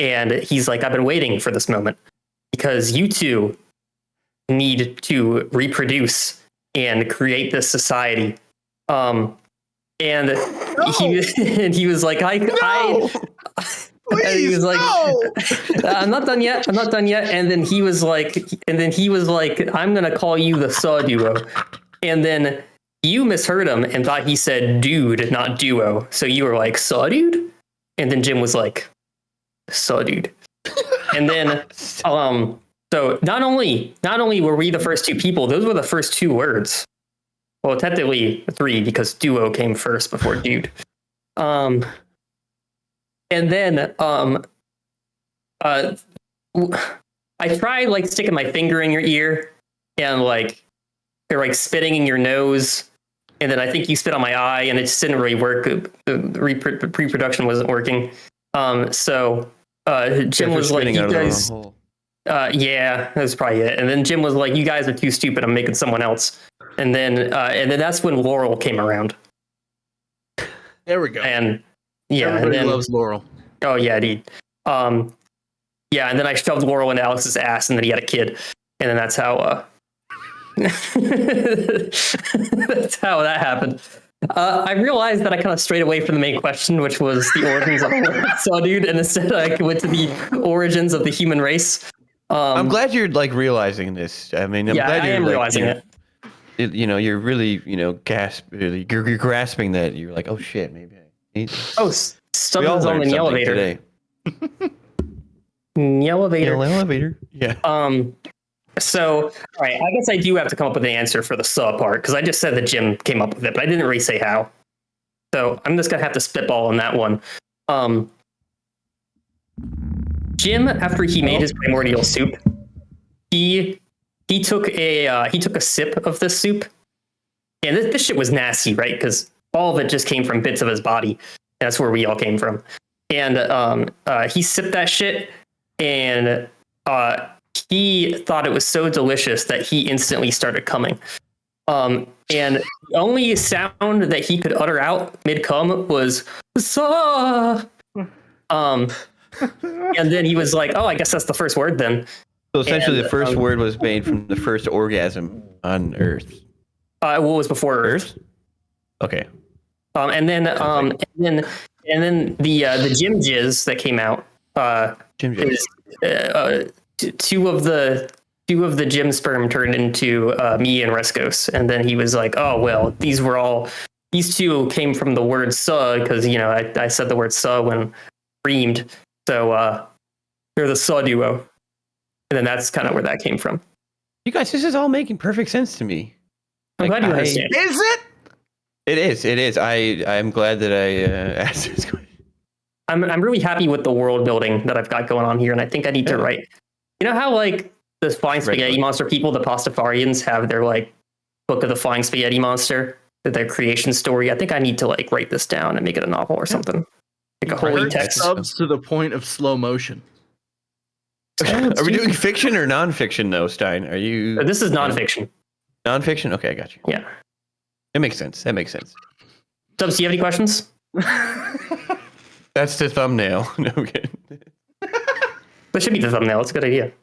and he's like, "I've been waiting for this moment because you two need to reproduce and create this society." And he was like, he was like, I'm not done yet. And then he was like, I'm going to call you the Saw Duo. And then you misheard him and thought he said dude, not duo. So you were like, Saw Dude? And then Jim was like, Saw Dude. And then, so not only were we the first two people, those were the first two words. Well, technically three, because duo came first before dude. And then I tried like sticking my finger in your ear and like spitting in your nose. And then I think you spit on my eye and it just didn't really work. The reproduction wasn't working. So Jim was like, you guys, yeah, that's probably it. And then Jim was like, you guys are too stupid. I'm making someone else. And then that's when Laurel came around. There we go. And yeah, everybody and then, loves Laurel. Oh yeah, dude. Yeah, and then I shoved Laurel into Alex's ass, and then he had a kid, and then that's how that's how that happened. I realized that I kind of strayed away from the main question, which was the origins of Saw Dude, and instead I went to the origins of the human race. I'm glad you're like realizing this. I mean, I'm glad I you're am like, realizing it. You're really, you're grasping that. You're like, oh shit, maybe. Something's on the elevator. Today. The elevator. Elevator. Yeah. So, all right, I guess I do have to come up with an answer for the saw part because I just said that Jim came up with it, but I didn't really say how. So I'm just gonna have to spitball on that one. Jim, after he made his primordial soup, he took a sip of this soup, and this shit was nasty, right? Because all of it just came from bits of his body. That's where we all came from. And he sipped that shit, and he thought it was so delicious that he instantly started coming. And the only sound that he could utter out mid-cum was "saw." And then he was like, "Oh, I guess that's the first word then." So essentially, the first word was made from the first orgasm on Earth. What was before Earth? Okay. And then the Jim Jizz that came out. Is, two of the Jim sperm turned into me and Rescos, and then he was like, "Oh well, these two came from the word saw because I said the word saw when reamed, so they're the saw duo." And then that's kind of where that came from. You guys, this is all making perfect sense to me. I'm glad you understand. Is it? It is. I'm glad that I asked this question. I'm really happy with the world building that I've got going on here, and I think I need to write. You know how like the flying spaghetti monster people, the Pastafarians, have their like book of the flying spaghetti monster, their creation story. I think I need to like write this down and make it a novel or something, like a holy text. Subs to the point of slow motion. Are we doing fiction or nonfiction though, Stein? Are you? This is nonfiction. Nonfiction? Okay, I got you. Yeah. It makes sense. That makes sense. Subs, do you have any questions? That's the thumbnail. No kidding. That should be the thumbnail. It's a good idea.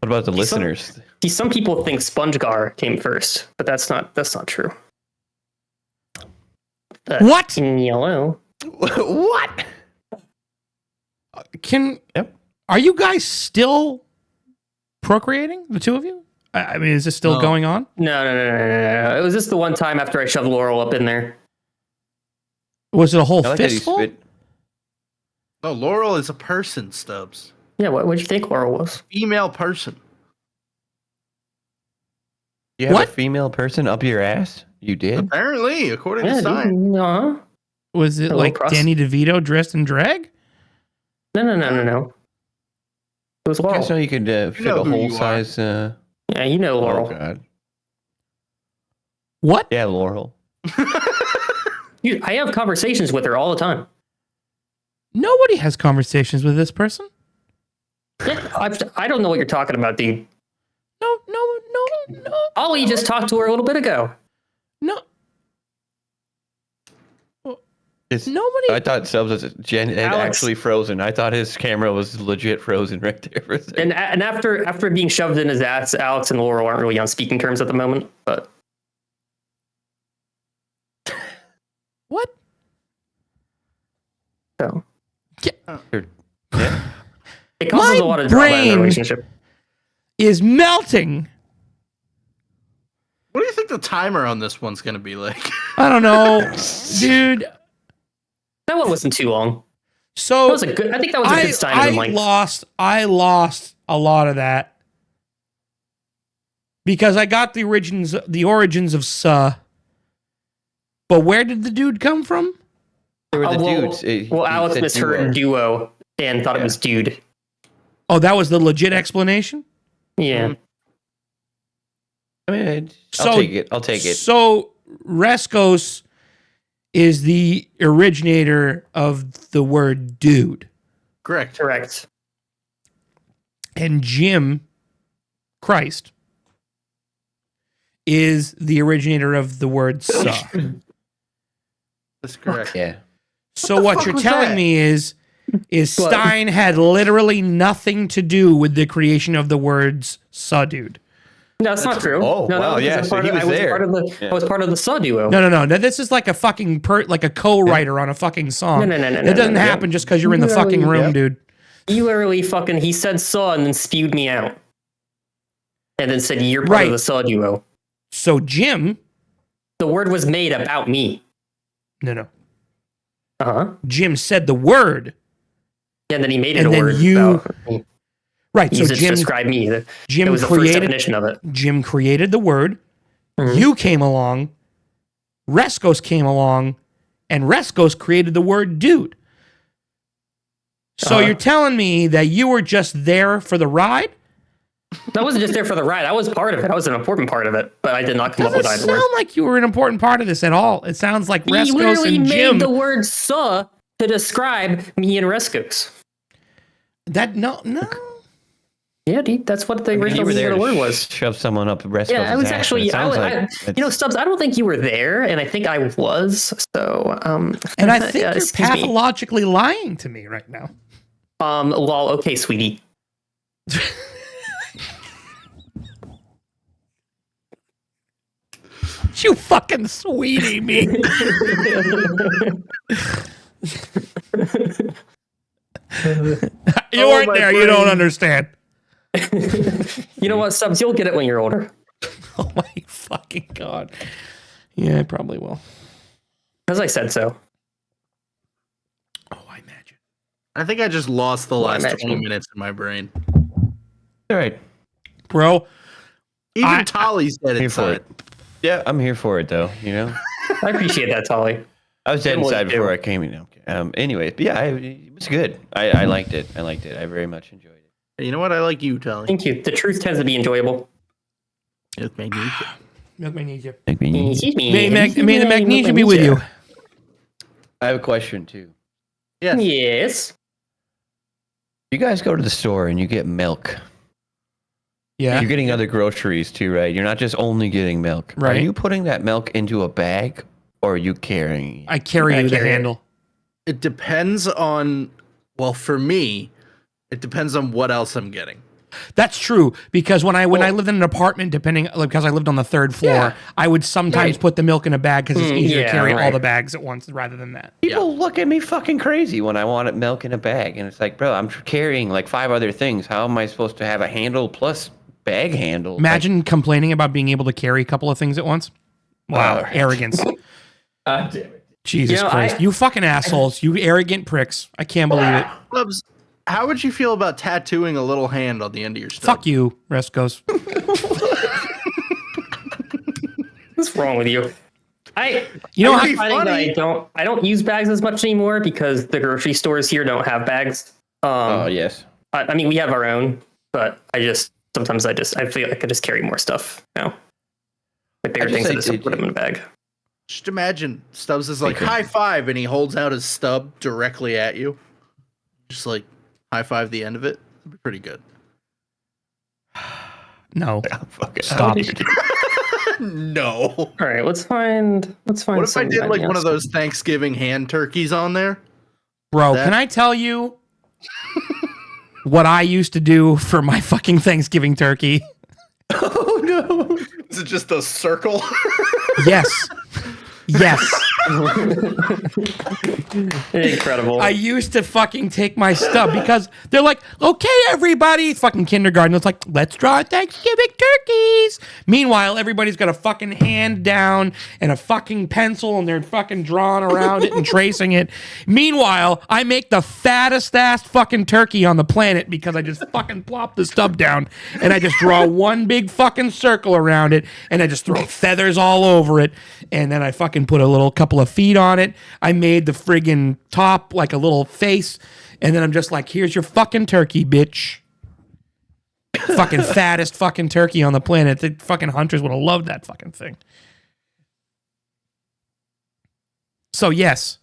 What about the listeners? Some people think SpongeGar came first, but that's not true. What? In yellow. What? Are you guys still procreating, the two of you? I mean, is this still going on? No. It was just the one time after I shoved Laurel up in there. Was it a whole I like that he fistful? spit. No, Laurel is a person, Stubbs. Yeah, what'd you think Laurel was? Female person. You have What? a female person up your ass? You did? Apparently, according to Yeah, science. uh-huh. Was it A like little crust. Danny DeVito dressed in drag? No. It was You guys know Laurel. you could fit know a who whole you are. size. Yeah, you know Oh Laurel. God. What? Yeah, Laurel. Dude, I have conversations with her all the time. Nobody has conversations with this person. Yeah, I don't know what you're talking about, dude. No. Ollie just talked to her a little bit ago. No. It's, Nobody. I thought Subs was had Alex. actually frozen. I thought his camera was legit frozen right there for a second. And after being shoved in his ass, Alex and Laurel aren't really on speaking terms at the moment. But What? so Yeah. it causes My a lot of drama in brain- the relationship. Is melting. What do you think the timer on this one's going to be like? I don't know, dude. That one wasn't too long. So That was a good. I think that was a good sign of the mic. I lost a lot of that because I got the origins of Suh. But where did the dude come from? There were the well, dudes. He Alex said misheard duo. duo and thought it was dude. Oh, that was the legit explanation? Yeah. I mean, So- I'll take it. So Rescos is the originator of the word dude. Correct. Correct. And Jim Christ is the originator of the word Suh. That's correct. Yeah. So what fuck you're was telling that? me is What? Stein had literally nothing to do with the creation of the words "suh dude." No, that's not true. Oh, no, wow, because yeah, I'm so part he of- was I was there. part of the. Yeah. I was part of the Saw duo. No. This is like a fucking like a co-writer on a fucking song. No. It doesn't happen just because you're in the fucking room, dude. You literally fucking. He said Saw and then spewed me out, and then said you're part Right. of the Saw duo. So Jim, The word was made about me. no. Uh huh. Jim said the word. And then he made it And a then word you- about me. Right. Use So it to Jim describe me. That Jim was the first created definition of it. Jim created the word. Mhm. You came along. Rescos came along, and Rescos created the word dude. So Uh-huh. you're telling me that you were just there for the ride? I wasn't just there for the ride. I was part of it. I was an important part of it, but I did not come up Doesn't with either sound word. like you were an important part of this at all. It sounds like He Rescos literally and made Jim. the word "saw" to describe me and Rescos. That no. Yeah, dude, that's what the I mean, you original were meaning there of the to word was. shove someone up Rescos' Yeah, I was ass. actually. It sounds Stubbs, I don't think you were there, and I think I was. So, And I think yeah, you're excuse me. pathologically lying to me right now. Lol. Okay, sweetie. You fucking sweetie me. You weren't my there. You don't brain. understand. You know what, Stubbs? You'll get it when you're older. Oh my fucking god. Yeah, I probably will. As I said so. Oh, I imagine. I think I just lost the Well, last imagine. 20 minutes in my brain. All right. Bro, Even Tolly's dead Here for inside. it. Yeah, I'm here for it though. You know, I appreciate that, Tolly. I was dead Good one, inside before too. I came in. Anyways, but yeah, it was good. I liked it. I liked it. I very much enjoyed it. You know what? I like you, Tolly. Thank you. The truth tends to be enjoyable. It's magnesia. milk magnesia. Excuse me. May the magnesia be with you. I have a question too. Yes. Yes. You guys go to the store and you get milk. Yeah. You're getting other groceries too, right? You're not just only getting milk. Right. Are you putting that milk into a bag or are you carrying it? I carry I you the carry it. handle. It depends on, well, for me, it depends on what else I'm getting. That's true, because when I lived in an apartment, because I lived on the third floor, I would sometimes put the milk in a bag because it's easier to carry all the bags at once rather than that. People look at me fucking crazy when I want milk in a bag, and it's like, bro, I'm carrying like 5 other things. How am I supposed to have a handle plus bag handle? Imagine complaining about being able to carry a couple of things at once. Wow, arrogance. Damn it. Jesus Christ. You fucking assholes. You arrogant pricks. I can't believe it. Bubs, how would you feel about tattooing a little hand on the end of your stub? Fuck you, Rescos. What's wrong with you? I don't use bags as much anymore because the grocery stores here don't have bags. Yes. I mean, we have our own, but sometimes I feel like I could just carry more stuff now. Like bigger things, I just put them in a bag. Just imagine Stubbs is like high five, and he holds out his stub directly at you. Just like high five the end of it. That'd be pretty good. No. Stop. No. All right, let's find. What if I did like one of those Thanksgiving hand turkeys on there? Bro, can I tell you what I used to do for my fucking Thanksgiving turkey? Oh no. Is it just a circle? Yes. Yes. Incredible. I used to fucking take my stub because they're like, okay, everybody, fucking kindergarten. It's like, let's draw Thanksgiving turkeys. Meanwhile, everybody's got a fucking hand down and a fucking pencil and they're fucking drawing around it and tracing it. Meanwhile, I make the fattest ass fucking turkey on the planet because I just fucking plop the stub down and I just draw one big fucking circle around it and I just throw feathers all over it and then I fucking put a little couple of feet on it. I made the friggin' top like a little face, and then I'm just like, here's your fucking turkey, bitch. Fucking fattest fucking turkey on the planet. The fucking hunters would have loved that fucking thing. So yes.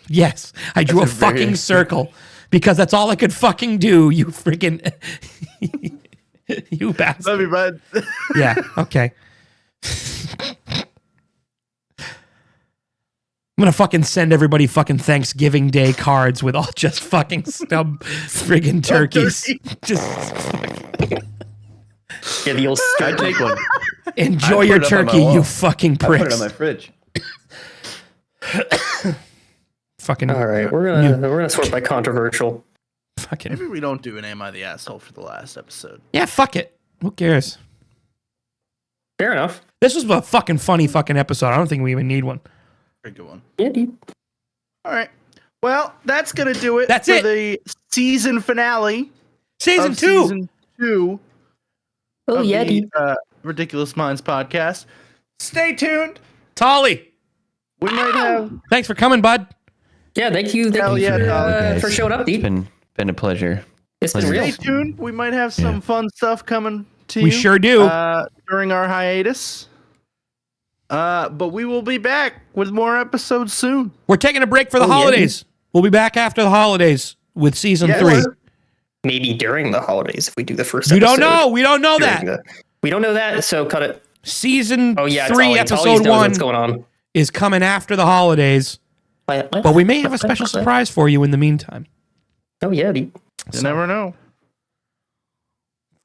Yes, I drew a fucking circle because that's all I could fucking do, you freaking you bastard. Love you, bud. Yeah, okay. I'm gonna fucking send everybody fucking Thanksgiving Day cards with all just fucking stub friggin' turkeys. Just yeah, the old I take one. enjoy your turkey, you fucking I put it pricks. on my fridge. Fucking All right, we're gonna sort by controversial. fucking Maybe we don't do an Am I the Asshole for the last episode. yeah, fuck it. Who cares? Fair enough. This was a fucking funny fucking episode. I don't think we even need one. Very good one. Yeah, dude. All right. Well, that's gonna do it. That's for it. The season finale. Season of 2. Season 2. Oh of yeah, the, dude. Ridiculous Minds podcast. Stay tuned. Tolly, We might have. thanks for coming, bud. Yeah, thank you. Hell Thank you yeah, for showing up, It's dude. been a pleasure. It's been real. Stay tuned. We might have some fun stuff coming to you. We sure do. During our hiatus. But we will be back with more episodes soon. We're taking a break for the yeah, holidays. We'll be back after the holidays with season 3. Or maybe during the holidays if we do the first You episode. don't know. We don't know During that. we don't know that, so cut it. Season Oh yeah, 3, Tolly episode knows 1 what's going on. is coming after the holidays. But we may have a special surprise for you in the meantime. Oh yeah, dude. You never know.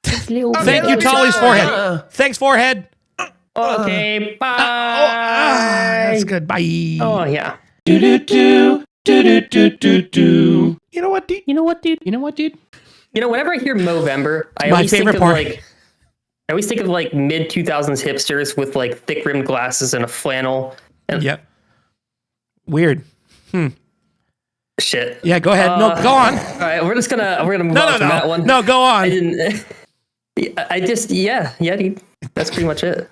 Thank you, let me Tolly's go. forehead. Thanks, forehead. Okay, bye. That's good. Bye. Oh yeah. You know what, dude? You know what, dude? You know what, dude? You know, whenever I hear Movember, I My always think favorite of part. like I always think of like mid 2000s hipsters with like thick rimmed glasses and a flannel and Yep. Weird. shit. Yeah, go ahead. No, go on. All right, we're gonna move No, on no, from that one. no. No, go I on. didn't. I just yeah, dude. That's pretty much it.